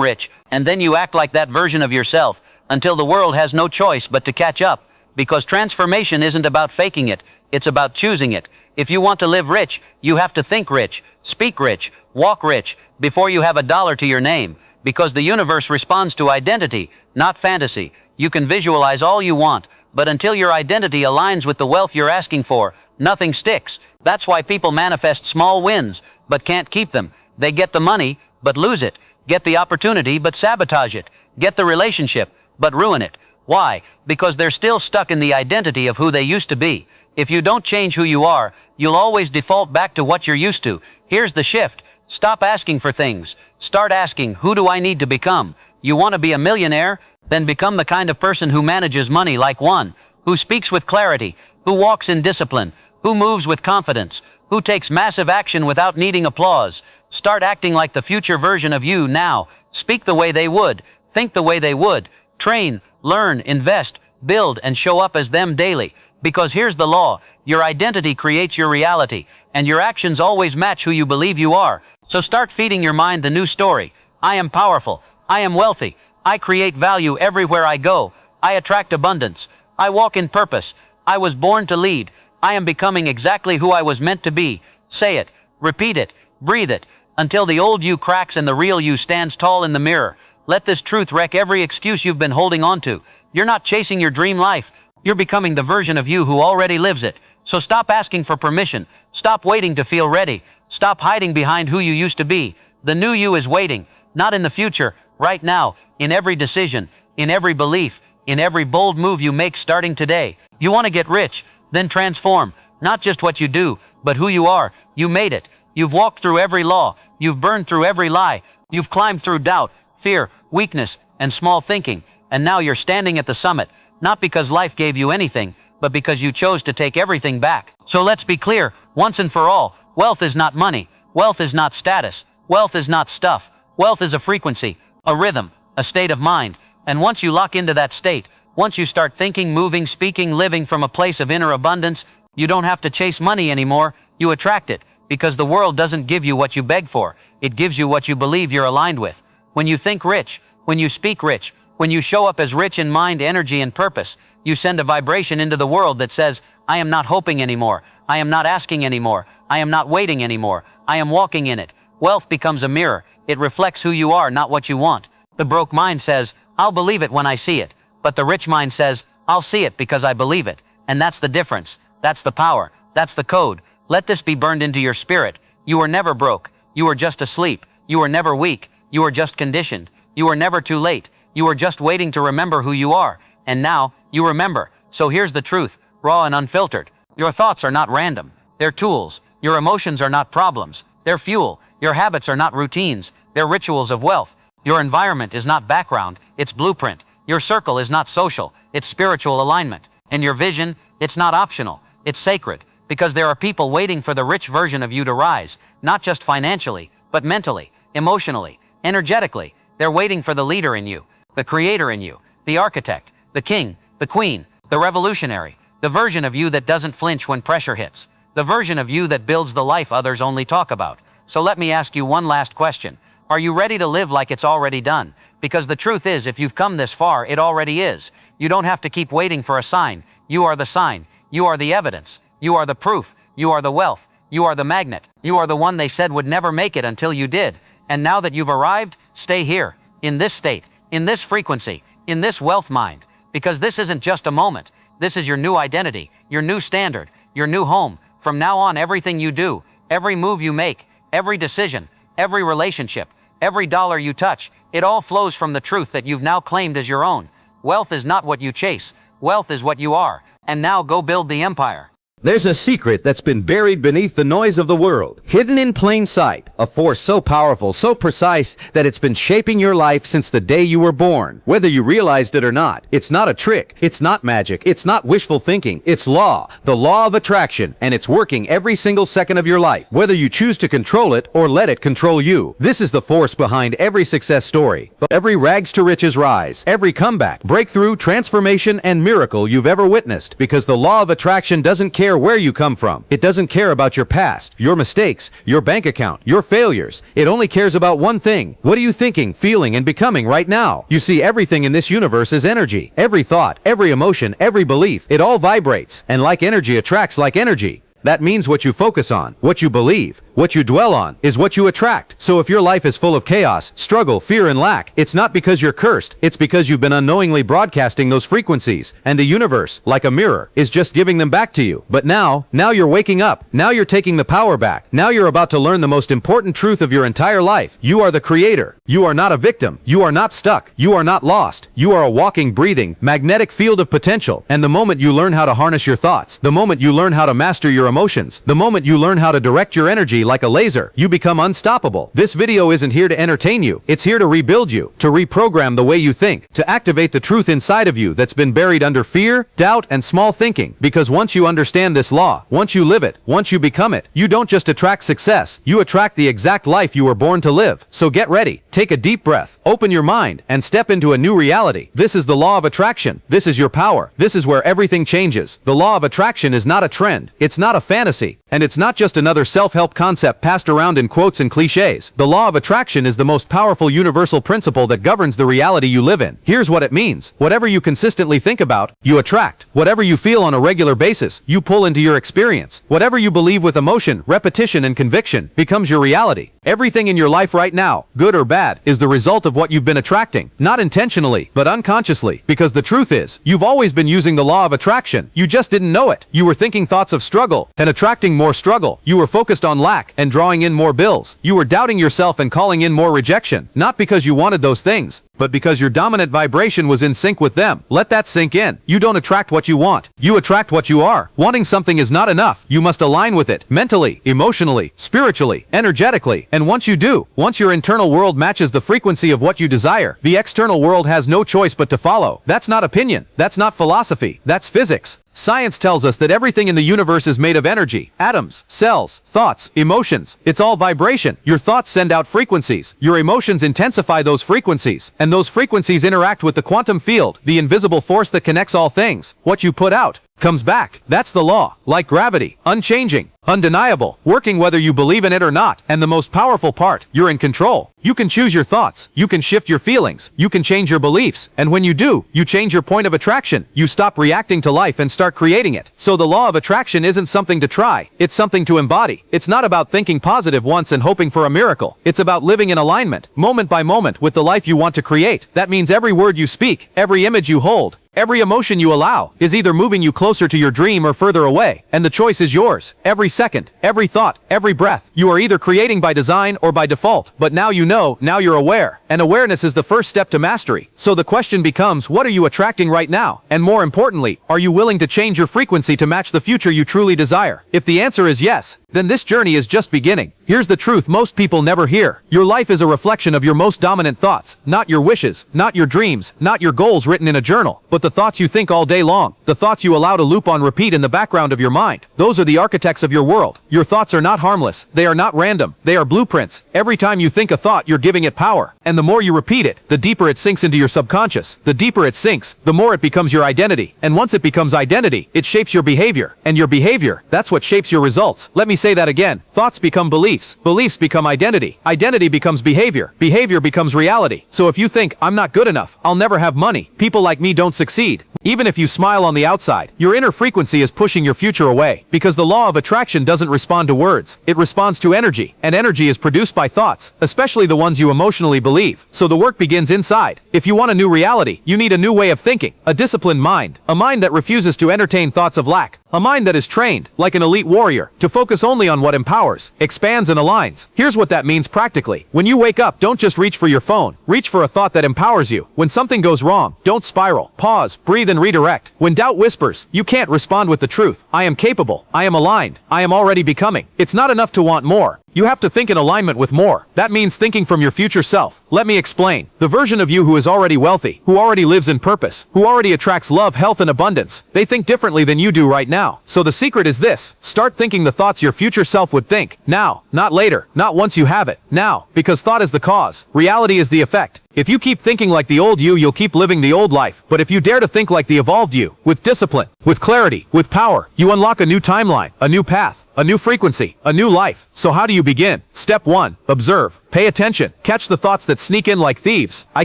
rich, and then you act like that version of yourself. until the world has no choice but to catch up. Because transformation isn't about faking it, it's about choosing it. If you want to live rich, you have to think rich, speak rich, walk rich, before you have a dollar to your name. Because the universe responds to identity, not fantasy. You can visualize all you want, but until your identity aligns with the wealth you're asking for, nothing sticks. That's why people manifest small wins, but can't keep them. They get the money, but lose it. Get the opportunity, but sabotage it. Get the relationship, but ruin it. Why? Because they're still stuck in the identity of who they used to be. If you don't change who you are, you'll always default back to what you're used to. Here's the shift. Stop asking for things. Start asking, who do I need to become? You want to be a millionaire? Then become the kind of person who manages money like one, who speaks with clarity, who walks in discipline, who moves with confidence, who takes massive action without needing applause. Start acting like the future version of you now. Speak the way they would. Think the way they would. Train, learn, invest, build, and show up as them daily. Because here's the law. Your identity creates your reality, and your actions always match who you believe you are. So start feeding your mind the new story. I am powerful. I am wealthy. I create value everywhere I go. I attract abundance. I walk in purpose. I was born to lead. I am becoming exactly who I was meant to be. Say it, repeat it, breathe it, until the old you cracks and the real you stands tall in the mirror. Let this truth wreck every excuse you've been holding on to. You're not chasing your dream life. You're becoming the version of you who already lives it. So stop asking for permission. Stop waiting to feel ready. Stop hiding behind who you used to be. The new you is waiting, not in the future, right now, in every decision, in every belief, in every bold move you make starting today. You want to get rich? Then transform. Not just what you do, but who you are. You made it. You've walked through every law. You've burned through every lie. You've climbed through doubt, fear, weakness, and small thinking. And now you're standing at the summit, not because life gave you anything, but because you chose to take everything back. So let's be clear, once and for all, wealth is not money. Wealth is not status. Wealth is not stuff. Wealth is a frequency, a rhythm, a state of mind. And once you lock into that state, once you start thinking, moving, speaking, living from a place of inner abundance, you don't have to chase money anymore. You attract it, because the world doesn't give you what you beg for. It gives you what you believe you're aligned with. When you think rich, when you speak rich, when you show up as rich in mind, energy, and purpose, you send a vibration into the world that says, I am not hoping anymore. I am not asking anymore. I am not waiting anymore. I am walking in it. Wealth becomes a mirror. It reflects who you are, not what you want. The broke mind says, I'll believe it when I see it. But the rich mind says, I'll see it because I believe it. And that's the difference. That's the power. That's the code. Let this be burned into your spirit. You were never broke. You were just asleep. You were never weak. You were just conditioned. You were never too late. You were just waiting to remember who you are. And now, you remember. So here's the truth, raw and unfiltered. Your thoughts are not random. They're tools. Your emotions are not problems. They're fuel. Your habits are not routines. They're rituals of wealth. Your environment is not background. It's blueprint. Your circle is not social. It's spiritual alignment. And your vision, it's not optional. It's sacred. Because there are people waiting for the rich version of you to rise. Not just financially, but mentally, emotionally, energetically. They're waiting for the leader in you, the creator in you, the architect, the king, the queen, the revolutionary, the version of you that doesn't flinch when pressure hits, the version of you that builds the life others only talk about. So let me ask you one last question. Are you ready to live like it's already done? Because the truth is, if you've come this far, it already is. You don't have to keep waiting for a sign. You are the sign. You are the evidence. You are the proof. You are the wealth. You are the magnet. You are the one they said would never make it until you did. And now that you've arrived, stay here, in this state, in this frequency, in this wealth mind. Because this isn't just a moment. This is your new identity, your new standard, your new home. From now on, everything you do, every move you make, every decision, every relationship, every dollar you touch, it all flows from the truth that you've now claimed as your own. Wealth is not what you chase. Wealth is what you are. And now go build the empire. There's a secret that's been buried beneath the noise of the world, hidden in plain sight, a force so powerful, so precise, that it's been shaping your life since the day you were born. Whether you realized it or not, it's not a trick, it's not magic, it's not wishful thinking, it's law, the law of attraction, and it's working every single second of your life, whether you choose to control it or let it control you. This is the force behind every success story, every rags to riches rise, every comeback, breakthrough, transformation, and miracle you've ever witnessed, because the law of attraction doesn't care where you come from. It doesn't care about your past, your mistakes, your bank account, your failures. It only cares about one thing. What are you thinking, feeling, and becoming right now? You see, everything in this universe is energy. Every thought, every emotion, every belief, it all vibrates. And like energy attracts like energy. That means what you focus on, what you believe, what you dwell on, is what you attract. So if your life is full of chaos, struggle, fear, and lack, it's not because you're cursed, it's because you've been unknowingly broadcasting those frequencies, and the universe, like a mirror, is just giving them back to you. But now you're waking up. Now you're taking the power back. Now you're about to learn the most important truth of your entire life. You are the creator. You are not a victim. You are not stuck. You are not lost. You are a walking, breathing, magnetic field of potential. And the moment you learn how to harness your thoughts, the moment you learn how to master your emotions, the moment you learn how to direct your energy like a laser, you become unstoppable. This video isn't here to entertain you. It's here to rebuild you, to reprogram the way you think, to activate the truth inside of you that's been buried under fear, doubt, and small thinking. Because once you understand this law, once you live it, once you become it, you don't just attract success, you attract the exact life you were born to live. So get ready, take a deep breath, open your mind, and step into a new reality. This is the law of attraction. This is your power. This is where everything changes. The law of attraction is not a trend. It's not a fantasy. And it's not just another self-help concept passed around in quotes and cliches. The law of attraction is the most powerful universal principle that governs the reality you live in. Here's what it means. Whatever you consistently think about, you attract. Whatever you feel on a regular basis, you pull into your experience. Whatever you believe with emotion, repetition, and conviction becomes your reality. Everything in your life right now, good or bad, is the result of what you've been attracting. Not intentionally, but unconsciously. Because the truth is, you've always been using the law of attraction. You just didn't know it. You were thinking thoughts of struggle and attracting more struggle. You were focused on lack and drawing in more bills. You were doubting yourself and calling in more rejection. Not because you wanted those things, but because your dominant vibration was in sync with them. Let that sink in. You don't attract what you want. You attract what you are. Wanting something is not enough. You must align with it mentally, emotionally, spiritually, energetically. And once you do, once your internal world matches the frequency of what you desire, the external world has no choice but to follow. That's not opinion. That's not philosophy. That's physics. Science tells us that everything in the universe is made of energy, atoms, cells, thoughts, emotions. It's all vibration. Your thoughts send out frequencies. Your emotions intensify those frequencies. And those frequencies interact with the quantum field, the invisible force that connects all things. What you put out comes back. That's the law. Like gravity, unchanging, undeniable, working whether you believe in it or not. And the most powerful part, you're in control. You can choose your thoughts. You can shift your feelings. You can change your beliefs. And when you do, you change your point of attraction. You stop reacting to life and start creating it. So the law of attraction isn't something to try. It's something to embody. It's not about thinking positive once and hoping for a miracle. It's about living in alignment, moment by moment, with the life you want to create. That means every word you speak, every image you hold, every emotion you allow is either moving you closer to your dream or further away. And the choice is yours. Every second, every thought, every breath, you are either creating by design or by default. But now you know, now you're aware. And awareness is the first step to mastery. So the question becomes, what are you attracting right now? And more importantly, are you willing to change your frequency to match the future you truly desire? If the answer is yes, then this journey is just beginning. Here's the truth most people never hear. Your life is a reflection of your most dominant thoughts, not your wishes, not your dreams, not your goals written in a journal, but the thoughts you think all day long, the thoughts you allow to loop on repeat in the background of your mind. Those are the architects of your world. Your thoughts are not harmless. They are not random. They are blueprints. Every time you think a thought, you're giving it power. And the more you repeat it, the deeper it sinks into your subconscious. The deeper it sinks, the more it becomes your identity. And once it becomes identity, it shapes your behavior. And your behavior, that's what shapes your results. Let me say that again. Thoughts become beliefs. Beliefs become identity. Identity becomes behavior. Behavior becomes reality. So if you think, I'm not good enough, I'll never have money, people like me don't succeed, even if you smile on the outside, your inner frequency is pushing your future away. Because the law of attraction doesn't respond to words. It responds to energy. And energy is produced by thoughts, especially the ones you emotionally believe. So the work begins inside. If you want a new reality, you need a new way of thinking, a disciplined mind, a mind that refuses to entertain thoughts of lack, a mind that is trained, like an elite warrior, to focus only on what empowers, expands, and aligns. Here's what that means practically. When you wake up, don't just reach for your phone. Reach for a thought that empowers you. When something goes wrong, don't spiral. Pause, breathe, and redirect. When doubt whispers, you can't respond with the truth. I am capable. I am aligned. I am already becoming. It's not enough to want more. You have to think in alignment with more. That means thinking from your future self. Let me explain. The version of you who is already wealthy, who already lives in purpose, who already attracts love, health, and abundance, they think differently than you do right now. So the secret is this. Start thinking the thoughts your future self would think. Now, not later, not once you have it. Now, because thought is the cause. Reality is the effect. If you keep thinking like the old you, you'll keep living the old life. But if you dare to think like the evolved you, with discipline, with clarity, with power, you unlock a new timeline, a new path, a new frequency, a new life. So how do you begin? Step 1. Observe. Pay attention. Catch the thoughts that sneak in like thieves. I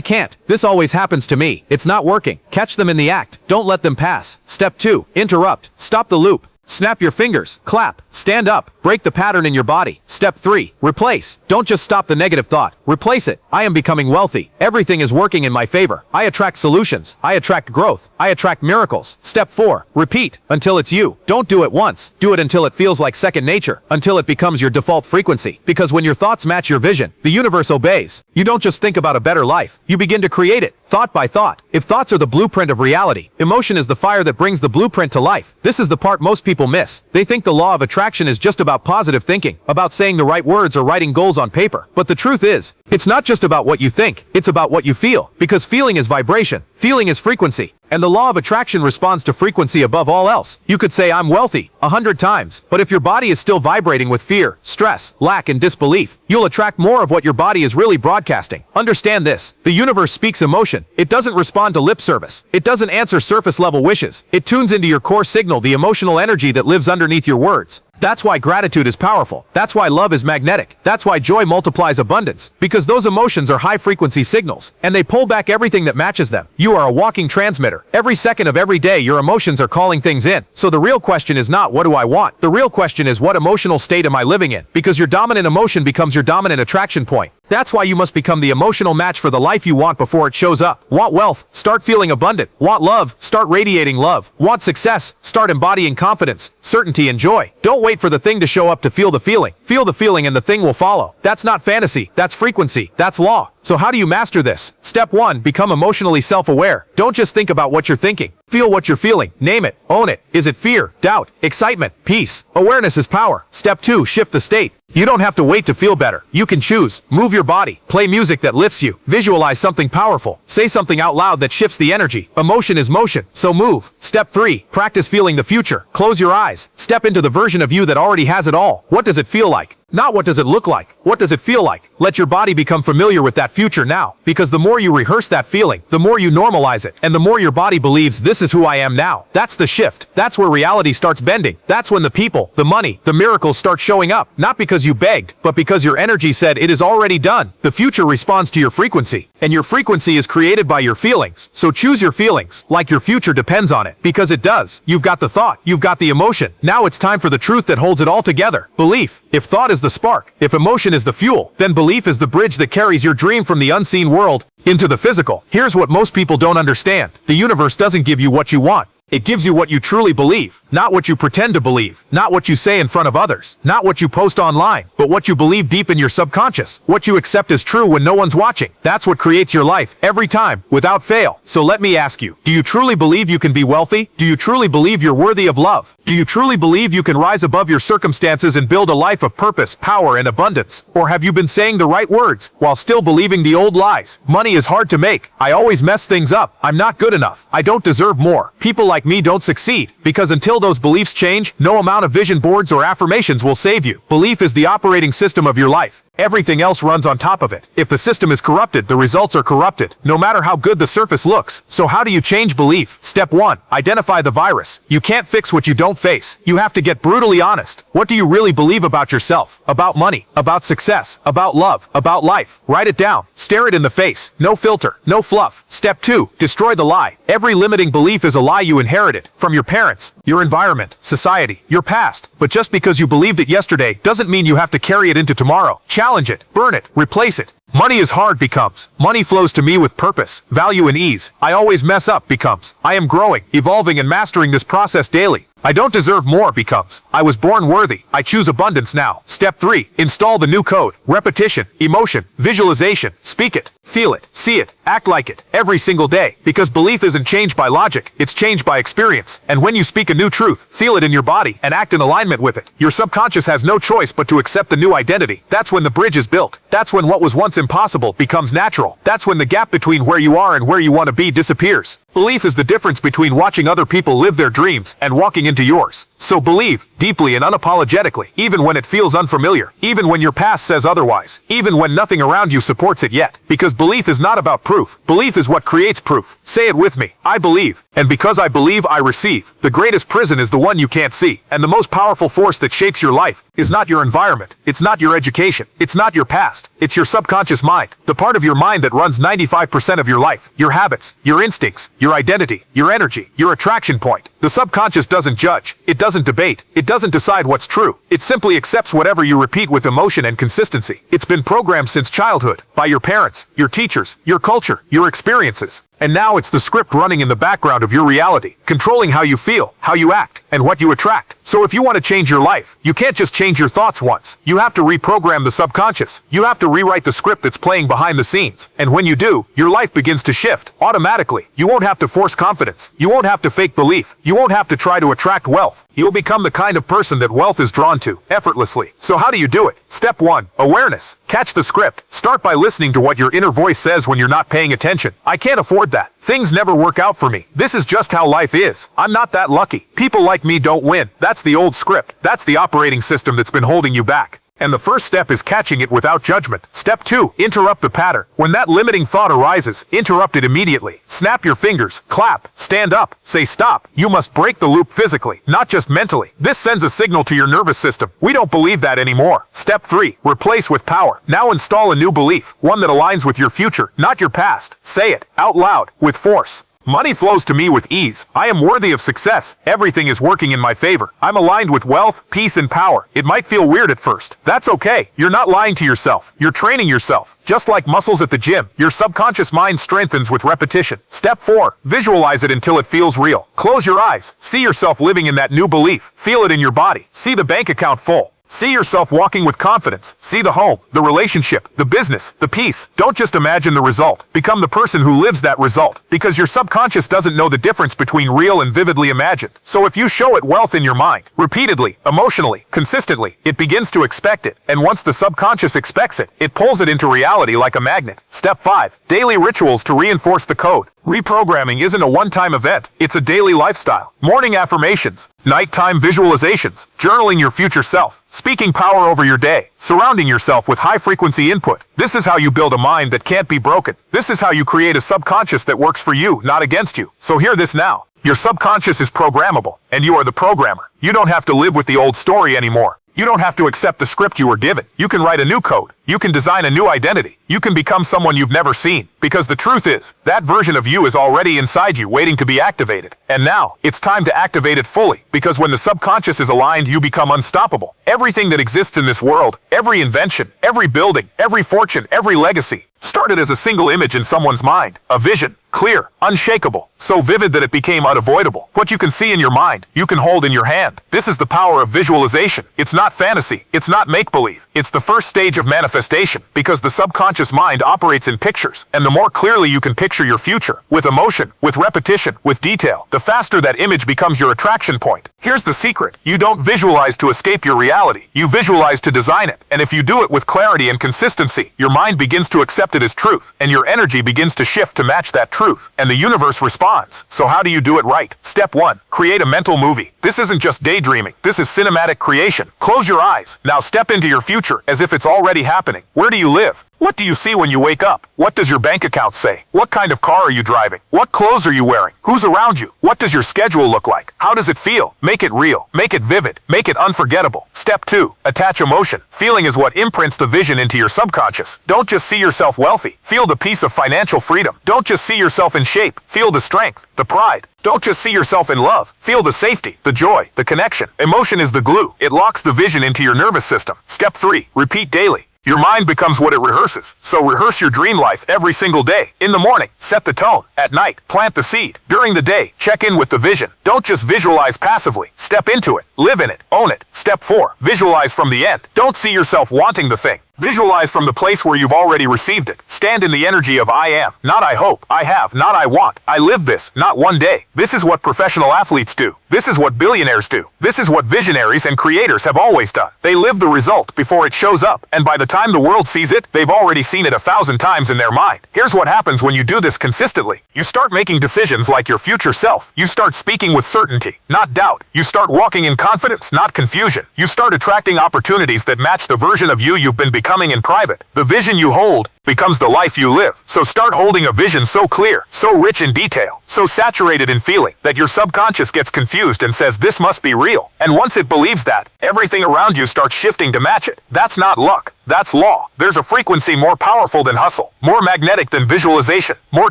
can't. This always happens to me. It's not working. Catch them in the act. Don't let them pass. Step 2. Interrupt. Stop the loop. Snap your fingers, clap, stand up, break the pattern in your body. Step 3. Replace. Don't just stop the negative thought. Replace it. I am becoming wealthy. Everything is working in my favor. I attract solutions. I attract growth. I attract miracles. Step 4. Repeat until it's you. Don't do it once. Do it until it feels like second nature, until it becomes your default frequency. Because when your thoughts match your vision, the universe obeys. You don't just think about a better life. You begin to create it, thought by thought. If thoughts are the blueprint of reality, emotion is the fire that brings the blueprint to life. This is the part most people miss. They think the law of attraction is just about positive thinking, about saying the right words or writing goals on paper. But the truth is, it's not just about what you think, it's about what you feel. Because feeling is vibration, feeling is frequency. And the law of attraction responds to frequency above all else. You could say I'm wealthy 100 times, but if your body is still vibrating with fear, stress, lack, and disbelief, you'll attract more of what your body is really broadcasting. Understand this. The universe speaks emotion. It doesn't respond to lip service. It doesn't answer surface level wishes. It tunes into your core signal, the emotional energy that lives underneath your words. That's why gratitude is powerful. That's why love is magnetic. That's why joy multiplies abundance. Because those emotions are high-frequency signals, and they pull back everything that matches them. You are a walking transmitter. Every second of every day, your emotions are calling things in. So the real question is not, what do I want? The real question is, what emotional state am I living in? Because your dominant emotion becomes your dominant attraction point. That's why you must become the emotional match for the life you want before it shows up. Want wealth? Start feeling abundant. Want love? Start radiating love. Want success? Start embodying confidence, certainty, and joy. Don't wait for the thing to show up to feel the feeling. Feel the feeling and the thing will follow. That's not fantasy. That's frequency. That's law. So how do you master this? Step 1. Become emotionally self-aware. Don't just think about what you're thinking. Feel what you're feeling. Name it. Own it. Is it fear, doubt, excitement, peace? Awareness is power. Step 2. Shift the state. You don't have to wait to feel better. You can choose. Move your body. Play music that lifts you. Visualize something powerful. Say something out loud that shifts the energy. Emotion is motion, so move. Step 3. Practice feeling the future. Close your eyes. Step into the version of you that already has it all. What does it feel like? Not what does it look like. What does it feel like? Let your body become familiar with that future now. Because the more you rehearse that feeling, the more you normalize it, and the more your body believes, this is who I am now. That's the shift. That's where reality starts bending. That's when the people, the money, the miracles start showing up. Not because you begged, but because your energy said it is already done. The future responds to your frequency, and your frequency is created by your feelings. So choose your feelings, like your future depends on it. Because it does. You've got the thought. You've got the emotion. Now it's time for the truth that holds it all together. Belief. If thought is the spark, if emotion is the fuel, then belief is the bridge that carries your dream from the unseen world into the physical. Here's what most people don't understand. The universe doesn't give you what you want. It gives you what you truly believe, not what you pretend to believe, not what you say in front of others, not what you post online, but what you believe deep in your subconscious, what you accept as true when no one's watching. That's what creates your life, every time, without fail. So let me ask you, do you truly believe you can be wealthy? Do you truly believe you're worthy of love? Do you truly believe you can rise above your circumstances and build a life of purpose, power, and abundance? Or have you been saying the right words while still believing the old lies? Money is hard to make. I always mess things up. I'm not good enough. I don't deserve more. People like me don't succeed. Because until those beliefs change, no amount of vision boards or affirmations will save you. Belief is the operating system of your life. Everything else runs on top of it. If the system is corrupted, the results are corrupted, no matter how good the surface looks. So how do you change belief? Step 1. Identify the virus. You can't fix what you don't face. You have to get brutally honest. What do you really believe about yourself? About money? About success? About love? About life? Write it down. Stare it in the face. No filter. No fluff. Step 2. Destroy the lie. Every limiting belief is a lie you inherited from your parents, your environment, society, your past. But just because you believed it yesterday doesn't mean you have to carry it into tomorrow. Challenge it, burn it, replace it. Money is hard becomes, money flows to me with purpose, value, and ease. I always mess up becomes, I am growing, evolving, and mastering this process daily. I don't deserve more becomes, I was born worthy. I choose abundance now. Step 3. Install the new code. Repetition, emotion, visualization. Speak it, feel it, see it, act like it, every single day. Because belief isn't changed by logic, it's changed by experience. And when you speak a new truth, feel it in your body, and act in alignment with it, your subconscious has no choice but to accept the new identity. That's when the bridge is built. That's when what was once impossible becomes natural. That's when the gap between where you are and where you want to be disappears. Belief is the difference between watching other people live their dreams and walking into yours. So believe, deeply and unapologetically, even when it feels unfamiliar, even when your past says otherwise, even when nothing around you supports it yet. Because belief is not about proof. Belief is what creates proof. Say it with me. I believe. And because I believe, I receive. The greatest prison is the one you can't see. And the most powerful force that shapes your life is not your environment. It's not your education. It's not your past. It's your subconscious mind. The part of your mind that runs 95% of your life. Your habits, your instincts, your identity, your energy, your attraction point. The subconscious doesn't judge. It doesn't debate. It doesn't decide what's true. It simply accepts whatever you repeat with emotion and consistency. It's been programmed since childhood, by your parents, your teachers, your culture, your experiences. And now it's the script running in the background of your reality, controlling how you feel, how you act, and what you attract. So if you want to change your life, you can't just change your thoughts once. You have to reprogram the subconscious. You have to rewrite the script that's playing behind the scenes. And when you do, your life begins to shift automatically. You won't have to force confidence. You won't have to fake belief. You won't have to try to attract wealth. You'll become the kind of person that wealth is drawn to, effortlessly. So how do you do it? Step 1. Awareness. Catch the script. Start by listening to what your inner voice says when you're not paying attention. I can't afford that. Things never work out for me. This is just how life is. I'm not that lucky. People like me don't win. That's the old script. That's the operating system that's been holding you back. And the first step is catching it without judgment. Step 2. Interrupt the pattern. When that limiting thought arises, interrupt it immediately. Snap your fingers, clap, stand up, say stop. You must break the loop physically, not just mentally. This sends a signal to your nervous system. We don't believe that anymore. Step 3. Replace with power. Now install a new belief, one that aligns with your future, not your past. Say it, out loud, with force. Money flows to me with ease. I am worthy of success. Everything is working in my favor. I'm aligned with wealth, peace, and power. It might feel weird at first. That's okay. You're not lying to yourself. You're training yourself. Just like muscles at the gym, your subconscious mind strengthens with repetition. Step 4. Visualize it until it feels real. Close your eyes. See yourself living in that new belief. Feel it in your body. See the bank account full. See yourself walking with confidence. See the home, the relationship, the business, the peace. Don't just imagine the result. Become the person who lives that result. Because your subconscious doesn't know the difference between real and vividly imagined. So if you show it wealth in your mind, repeatedly, emotionally, consistently, it begins to expect it. And once the subconscious expects it, it pulls it into reality like a magnet. Step 5. Daily rituals to reinforce the code. Reprogramming isn't a one-time event. It's a daily lifestyle. Morning affirmations, nighttime visualizations, journaling your future self, speaking power over your day, surrounding yourself with high-frequency input. This is how you build a mind that can't be broken. This is how you create a subconscious that works for you, not against you. So hear this now. Your subconscious is programmable, and you are the programmer. You don't have to live with the old story anymore. You don't have to accept the script you were given. You can write a new code. You can design a new identity. You can become someone you've never seen. Because the truth is, that version of you is already inside you waiting to be activated. And now, it's time to activate it fully. Because when the subconscious is aligned, you become unstoppable. Everything that exists in this world, every invention, every building, every fortune, every legacy, started as a single image in someone's mind. A vision. Clear, unshakable, so vivid that it became unavoidable. What you can see in your mind, you can hold in your hand. This is the power of visualization. It's not fantasy. It's not make-believe. It's the first stage of manifestation, because the subconscious mind operates in pictures, and the more clearly you can picture your future, with emotion, with repetition, with detail, the faster that image becomes your attraction point. Here's the secret. You don't visualize to escape your reality. You visualize to design it. And if you do it with clarity and consistency, your mind begins to accept it as truth, and your energy begins to shift to match that truth. And the universe responds. So how do you do it right? Step 1. Create a mental movie. This isn't just daydreaming. This is cinematic creation. Close your eyes. Now step into your future as if it's already happening. Where do you live? What do you see when you wake up? What does your bank account say? What kind of car are you driving? What clothes are you wearing? Who's around you? What does your schedule look like? How does it feel? Make it real. Make it vivid. Make it unforgettable. Step 2. Attach emotion. Feeling is what imprints the vision into your subconscious. Don't just see yourself wealthy. Feel the peace of financial freedom. Don't just see yourself in shape. Feel the strength, the pride. Don't just see yourself in love. Feel the safety, the joy, the connection. Emotion is the glue. It locks the vision into your nervous system. Step 3. Repeat daily. Your mind becomes what it rehearses. So rehearse your dream life every single day. In the morning, set the tone. At night, plant the seed. During the day, check in with the vision. Don't just visualize passively. Step into it. Live in it. Own it. Step 4. Visualize from the end. Don't see yourself wanting the thing. Visualize from the place where you've already received it. Stand in the energy of I am, not I hope, I have, not I want. I live this, not one day. This is what professional athletes do. This is what billionaires do. This is what visionaries and creators have always done. They live the result before it shows up, and by the time the world sees it, they've already seen it 1,000 times in their mind. Here's what happens when you do this consistently. You start making decisions like your future self. You start speaking with certainty, not doubt. You start walking in confidence, not confusion. You start attracting opportunities that match the version of you you've been becoming in private. The vision you hold becomes the life you live. So start holding a vision so clear, so rich in detail, so saturated in feeling, that your subconscious gets confused and says this must be real. And once it believes that, everything around you starts shifting to match it. That's not luck. That's law. There's a frequency more powerful than hustle, more magnetic than visualization, more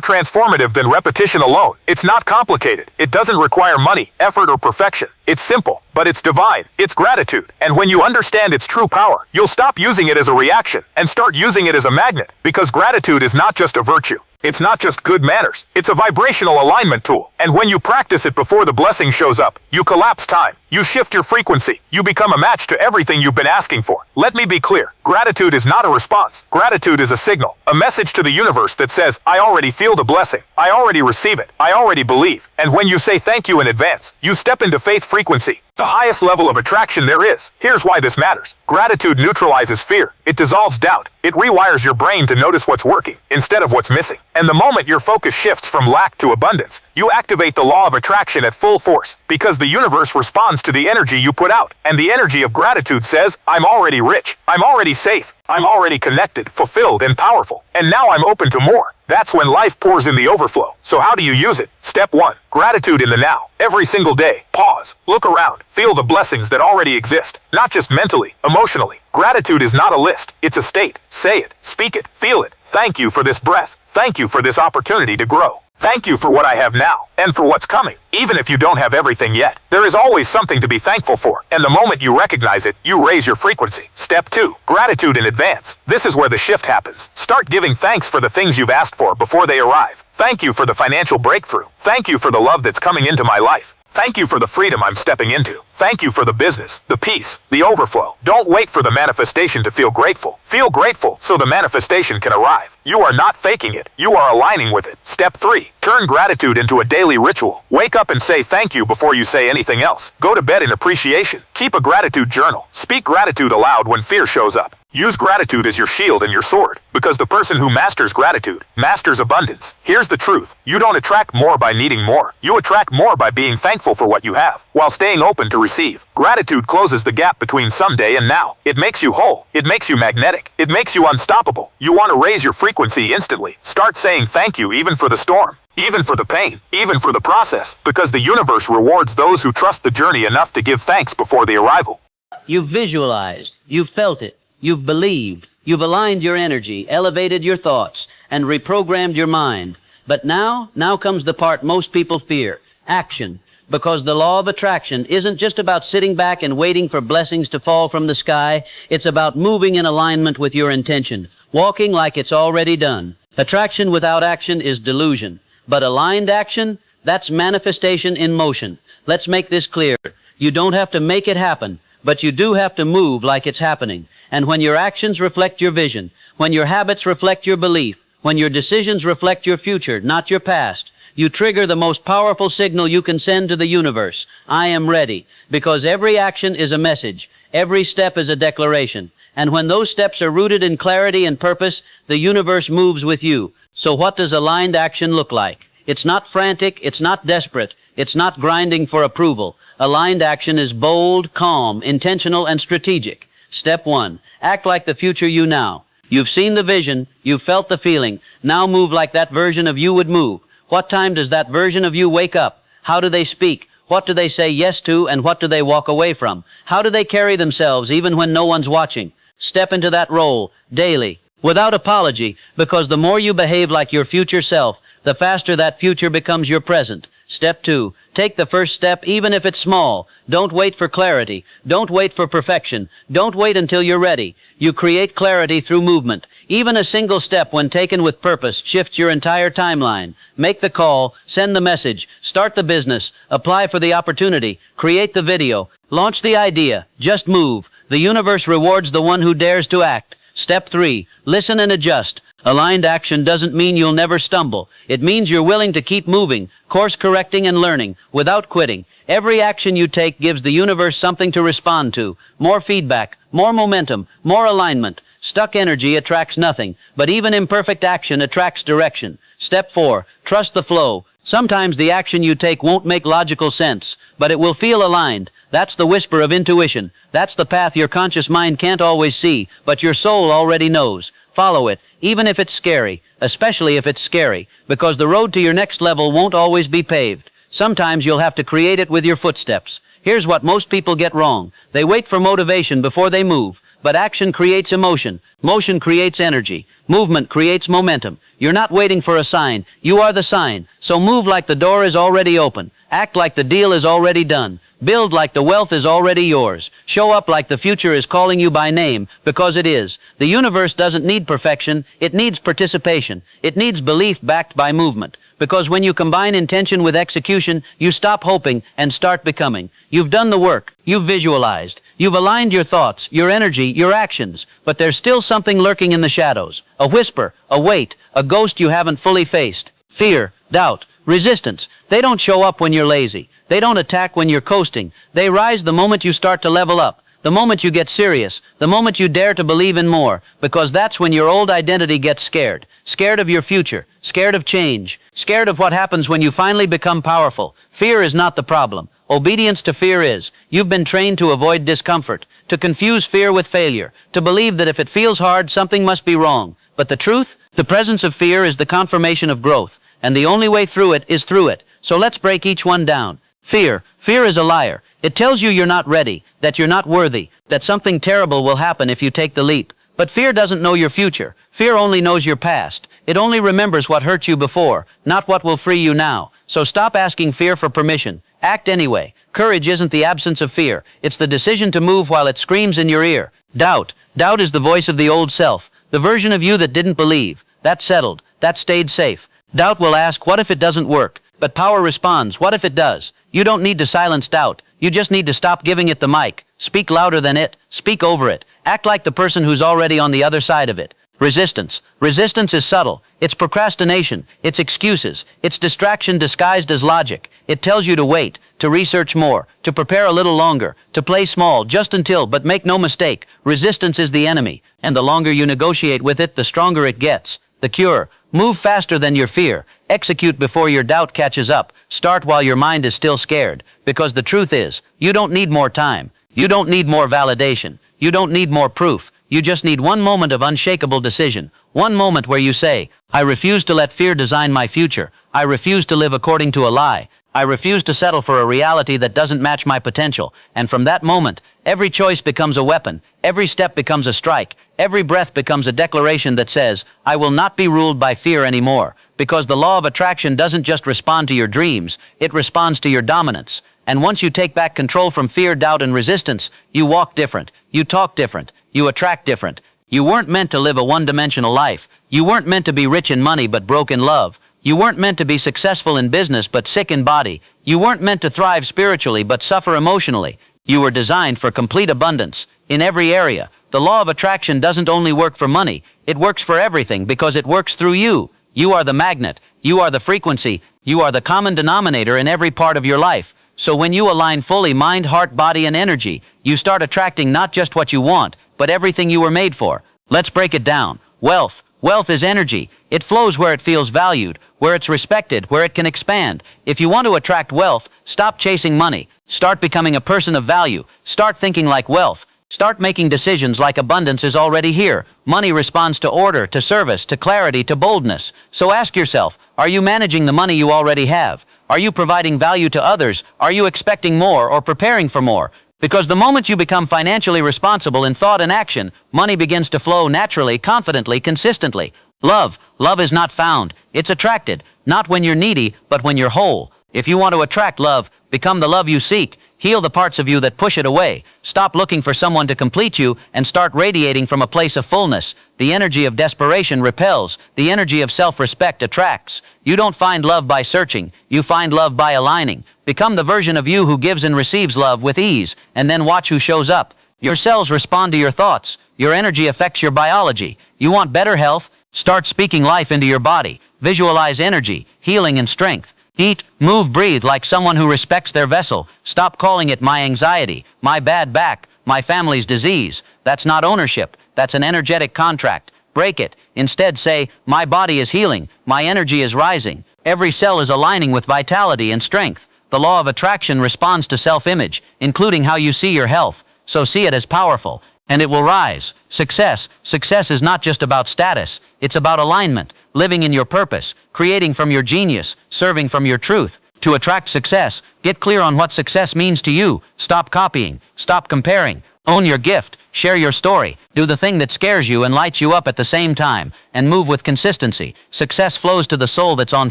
transformative than repetition alone. It's not complicated. It doesn't require money, effort, or perfection. It's simple, but it's divine. It's gratitude. And when you understand its true power, you'll stop using it as a reaction and start using it as a magnet. Because gratitude is not just a virtue. It's not just good manners. It's a vibrational alignment tool. And when you practice it before the blessing shows up, you collapse time. You shift your frequency. You become a match to everything you've been asking for. Let me be clear. Gratitude is not a response. Gratitude is a signal, a message to the universe that says, I already feel the blessing. I already receive it. I already believe. And when you say thank you in advance, you step into faith frequency, the highest level of attraction there is. Here's why this matters. Gratitude neutralizes fear. It dissolves doubt. It rewires your brain to notice what's working instead of what's missing. And the moment your focus shifts from lack to abundance, you activate the law of attraction at full force, because the universe responds to the energy you put out. And the energy of gratitude says, I'm already rich. I'm already safe. I'm already connected, fulfilled, and powerful. And now I'm open to more. That's when life pours in the overflow. So how do you use it? Step 1. Gratitude in the now. Every single day, pause, look around, feel the blessings that already exist. Not just mentally, emotionally. Gratitude is not a list. It's a state. Say it, speak it, feel it. Thank you for this breath. Thank you for this opportunity to grow. Thank you for what I have now, and for what's coming. Even if you don't have everything yet, there is always something to be thankful for. And the moment you recognize it, you raise your frequency. Step 2. Gratitude in advance. This is where the shift happens. Start giving thanks for the things you've asked for before they arrive. Thank you for the financial breakthrough. Thank you for the love that's coming into my life. Thank you for the freedom I'm stepping into. Thank you for the business, the peace, the overflow. Don't wait for the manifestation to feel grateful. Feel grateful so the manifestation can arrive. You are not faking it. You are aligning with it. Step 3. Turn gratitude into a daily ritual. Wake up and say thank you before you say anything else. Go to bed in appreciation. Keep a gratitude journal. Speak gratitude aloud when fear shows up. Use gratitude as your shield and your sword, because the person who masters gratitude masters abundance. Here's the truth. You don't attract more by needing more. You attract more by being thankful for what you have, while staying open to receive. Gratitude closes the gap between someday and now. It makes you whole. It makes you magnetic. It makes you unstoppable. You want to raise your frequency instantly. Start saying thank you even for the storm. Even for the pain, even for the process, because the universe rewards those who trust the journey enough to give thanks before the arrival. You've visualized, you've felt it, you've believed, you've aligned your energy, elevated your thoughts, and reprogrammed your mind. But now comes the part most people fear, action. Because the law of attraction isn't just about sitting back and waiting for blessings to fall from the sky. It's about moving in alignment with your intention, walking like it's already done. Attraction without action is delusion. But aligned action, that's manifestation in motion. Let's make this clear. You don't have to make it happen, but you do have to move like it's happening. And when your actions reflect your vision, when your habits reflect your belief, when your decisions reflect your future, not your past, you trigger the most powerful signal you can send to the universe. I am ready. Because every action is a message. Every step is a declaration. And when those steps are rooted in clarity and purpose, the universe moves with you. So what does aligned action look like? It's not frantic, it's not desperate, it's not grinding for approval. Aligned action is bold, calm, intentional, and strategic. Step 1. Act like the future you now. You've seen the vision, you've felt the feeling. Now move like that version of you would move. What time does that version of you wake up? How do they speak? What do they say yes to, and what do they walk away from? How do they carry themselves even when no one's watching? Step into that role, daily, without apology, because the more you behave like your future self, the faster that future becomes your present. Step 2. Take the first step even if it's small. Don't wait for clarity. Don't wait for perfection. Don't wait until you're ready. You create clarity through movement. Even a single step when taken with purpose shifts your entire timeline. Make the call, send the message, start the business, apply for the opportunity, create the video, launch the idea, just move. The universe rewards the one who dares to act. Step 3. Listen and adjust. Aligned action doesn't mean you'll never stumble. It means you're willing to keep moving, course correcting and learning, without quitting. Every action you take gives the universe something to respond to. More feedback, more momentum, more alignment. Stuck energy attracts nothing, but even imperfect action attracts direction. Step 4. Trust the flow. Sometimes the action you take won't make logical sense, but it will feel aligned. That's the whisper of intuition. That's the path your conscious mind can't always see, but your soul already knows. Follow it, even if it's scary, especially if it's scary, because the road to your next level won't always be paved. Sometimes you'll have to create it with your footsteps. Here's what most people get wrong. They wait for motivation before they move. But action creates emotion. Motion creates energy. Movement creates momentum. You're not waiting for a sign. You are the sign. So move like the door is already open. Act like the deal is already done. Build like the wealth is already yours. Show up like the future is calling you by name, because it is. The universe doesn't need perfection. It needs participation. It needs belief backed by movement. Because when you combine intention with execution, you stop hoping and start becoming. You've done the work. You've visualized. You've aligned your thoughts, your energy, your actions, but there's still something lurking in the shadows. A whisper, a weight, a ghost you haven't fully faced. Fear, doubt, resistance. They don't show up when you're lazy. They don't attack when you're coasting. They rise the moment you start to level up, the moment you get serious, the moment you dare to believe in more, because that's when your old identity gets scared. Scared of your future, scared of change, scared of what happens when you finally become powerful. Fear is not the problem. Obedience to fear is. You've been trained to avoid discomfort, to confuse fear with failure, to believe that if it feels hard, something must be wrong. But the truth? The presence of fear is the confirmation of growth, and the only way through it is through it. So let's break each one down. Fear. Fear is a liar. It tells you you're not ready, that you're not worthy, that something terrible will happen if you take the leap. But fear doesn't know your future. Fear only knows your past. It only remembers what hurt you before, not what will free you now. So stop asking fear for permission. Act anyway. Courage isn't the absence of fear. It's the decision to move while it screams in your ear. Doubt. Doubt is the voice of the old self, the version of you that didn't believe. That settled. That stayed safe. Doubt will ask, what if it doesn't work? But power responds, what if it does? You don't need to silence doubt. You just need to stop giving it the mic. Speak louder than it. Speak over it. Act like the person who's already on the other side of it. Resistance. Resistance is subtle. It's procrastination. It's excuses. It's distraction disguised as logic. It tells you to wait, to research more, to prepare a little longer, to play small just until, but make no mistake, resistance is the enemy, and the longer you negotiate with it, the stronger it gets. The cure: move faster than your fear. Execute before your doubt catches up. Start while your mind is still scared, because the truth is, you don't need more time. You don't need more validation. You don't need more proof. You just need one moment of unshakable decision. One moment where you say, I refuse to let fear design my future. I refuse to live according to a lie. I refuse to settle for a reality that doesn't match my potential. And from that moment, every choice becomes a weapon. Every step becomes a strike. Every breath becomes a declaration that says, I will not be ruled by fear anymore. Because the law of attraction doesn't just respond to your dreams, it responds to your dominance. And once you take back control from fear, doubt, and resistance, you walk different. You talk different. You attract different. You weren't meant to live a one-dimensional life. You weren't meant to be rich in money but broke in love. You weren't meant to be successful in business but sick in body. You weren't meant to thrive spiritually but suffer emotionally. You were designed for complete abundance in every area. The law of attraction doesn't only work for money. It works for everything because it works through you. You are the magnet. You are the frequency. You are the common denominator in every part of your life. So when you align fully mind, heart, body, and energy, you start attracting not just what you want, but everything you were made for. Let's break it down. Wealth. Wealth is energy. It flows where it feels valued, where it's respected, where it can expand. If you want to attract wealth, stop chasing money. Start becoming a person of value. Start thinking like wealth. Start making decisions like abundance is already here. Money responds to order, to service, to clarity, to boldness. So ask yourself, are you managing the money you already have? Are you providing value to others? Are you expecting more or preparing for more? Because the moment you become financially responsible in thought and action, money begins to flow naturally, confidently, consistently. Love. Love is not found. It's attracted. Not when you're needy, but when you're whole. If you want to attract love, become the love you seek. Heal the parts of you that push it away. Stop looking for someone to complete you and start radiating from a place of fullness. The energy of desperation repels. The energy of self-respect attracts. You don't find love by searching. You find love by aligning. Become the version of you who gives and receives love with ease, and then watch who shows up. Your cells respond to your thoughts. Your energy affects your biology. You want better health? Start speaking life into your body. Visualize energy, healing, and strength. Eat, move, breathe like someone who respects their vessel. Stop calling it my anxiety, my bad back, my family's disease. That's not ownership. That's an energetic contract. Break it. Instead say, my body is healing. My energy is rising. Every cell is aligning with vitality and strength. The law of attraction responds to self-image, including how you see your health. So see it as powerful, and it will rise. Success is not just about status. It's about alignment, living in your purpose, creating from your genius, serving from your truth. To attract success, get clear on what success means to you. Stop copying. Stop comparing. Own your gift. Share your story. Do the thing that scares you and lights you up at the same time, and move with consistency. Success flows to the soul that's on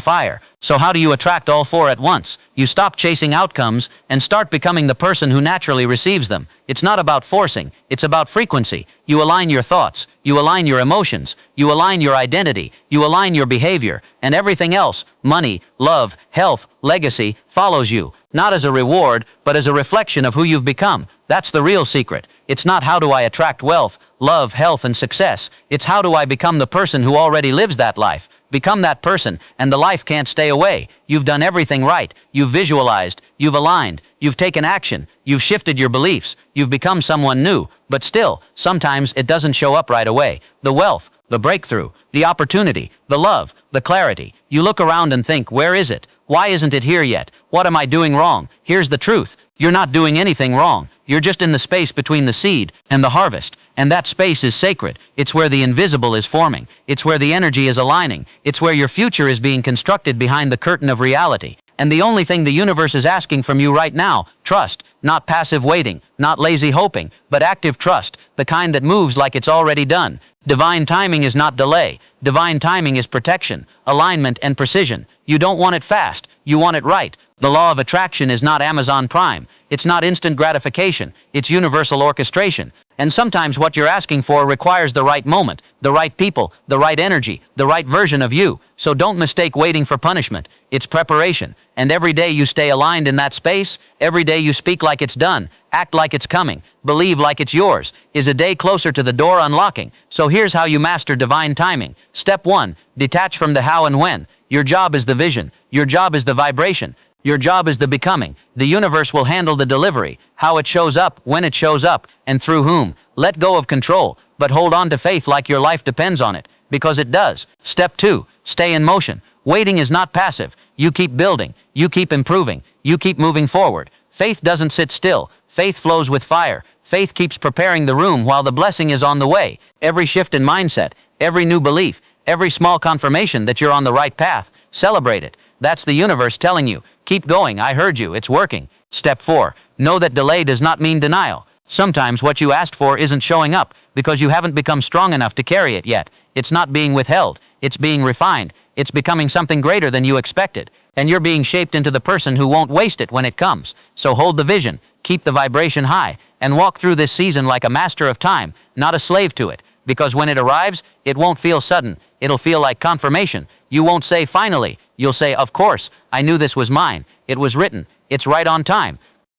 fire. So how do you attract all four at once? You stop chasing outcomes and start becoming the person who naturally receives them. It's not about forcing. It's about frequency. You align your thoughts. You align your emotions. You align your identity. You align your behavior. And everything else, money, love, health, legacy, follows you. Not as a reward, but as a reflection of who you've become. That's the real secret. It's not how do I attract wealth, love, health, and success. It's how do I become the person who already lives that life. Become that person, and the life can't stay away. You've done everything right. You've visualized. You've aligned. You've taken action. You've shifted your beliefs. You've become someone new. But still, sometimes it doesn't show up right away. The wealth, the breakthrough, the opportunity, the love, the clarity. You look around and think, where is it? Why isn't it here yet? What am I doing wrong? Here's the truth. You're not doing anything wrong. You're just in the space between the seed and the harvest. And that space is sacred. It's where the invisible is forming. It's where the energy is aligning. It's where your future is being constructed behind the curtain of reality. And the only thing the universe is asking from you right now, trust. Not passive waiting, not lazy hoping, but active trust, the kind that moves like it's already done. Divine timing is not delay. Divine timing is protection, alignment, and precision. You don't want it fast. You want it right. The law of attraction is not Amazon Prime. It's not instant gratification. It's universal orchestration. And sometimes what you're asking for requires the right moment, the right people, the right energy, the right version of you. So don't mistake waiting for punishment. It's preparation. And every day you stay aligned in that space, every day you speak like it's done, act like it's coming, believe like it's yours, is a day closer to the door unlocking. So here's how you master divine timing. Step 1, detach from the how and when. Your job is the vision. Your job is the vibration. Your job is the becoming. The universe will handle the delivery, how it shows up, when it shows up, and through whom. Let go of control, but hold on to faith like your life depends on it, because it does. Step 2, stay in motion. Waiting is not passive. You keep building. You keep improving. You keep moving forward. Faith doesn't sit still. Faith flows with fire. Faith keeps preparing the room while the blessing is on the way. Every shift in mindset, every new belief, every small confirmation that you're on the right path, celebrate it. That's the universe telling you, keep going, I heard you, it's working. Step 4, know that delay does not mean denial. Sometimes what you asked for isn't showing up because you haven't become strong enough to carry it yet. It's not being withheld. It's being refined. It's becoming something greater than you expected. And you're being shaped into the person who won't waste it when it comes. So hold the vision, keep the vibration high, and walk through this season like a master of time, not a slave to it. Because when it arrives, it won't feel sudden. It'll feel like confirmation. You won't say finally. You'll say, of course, I knew this was mine. It was written. It's right on time.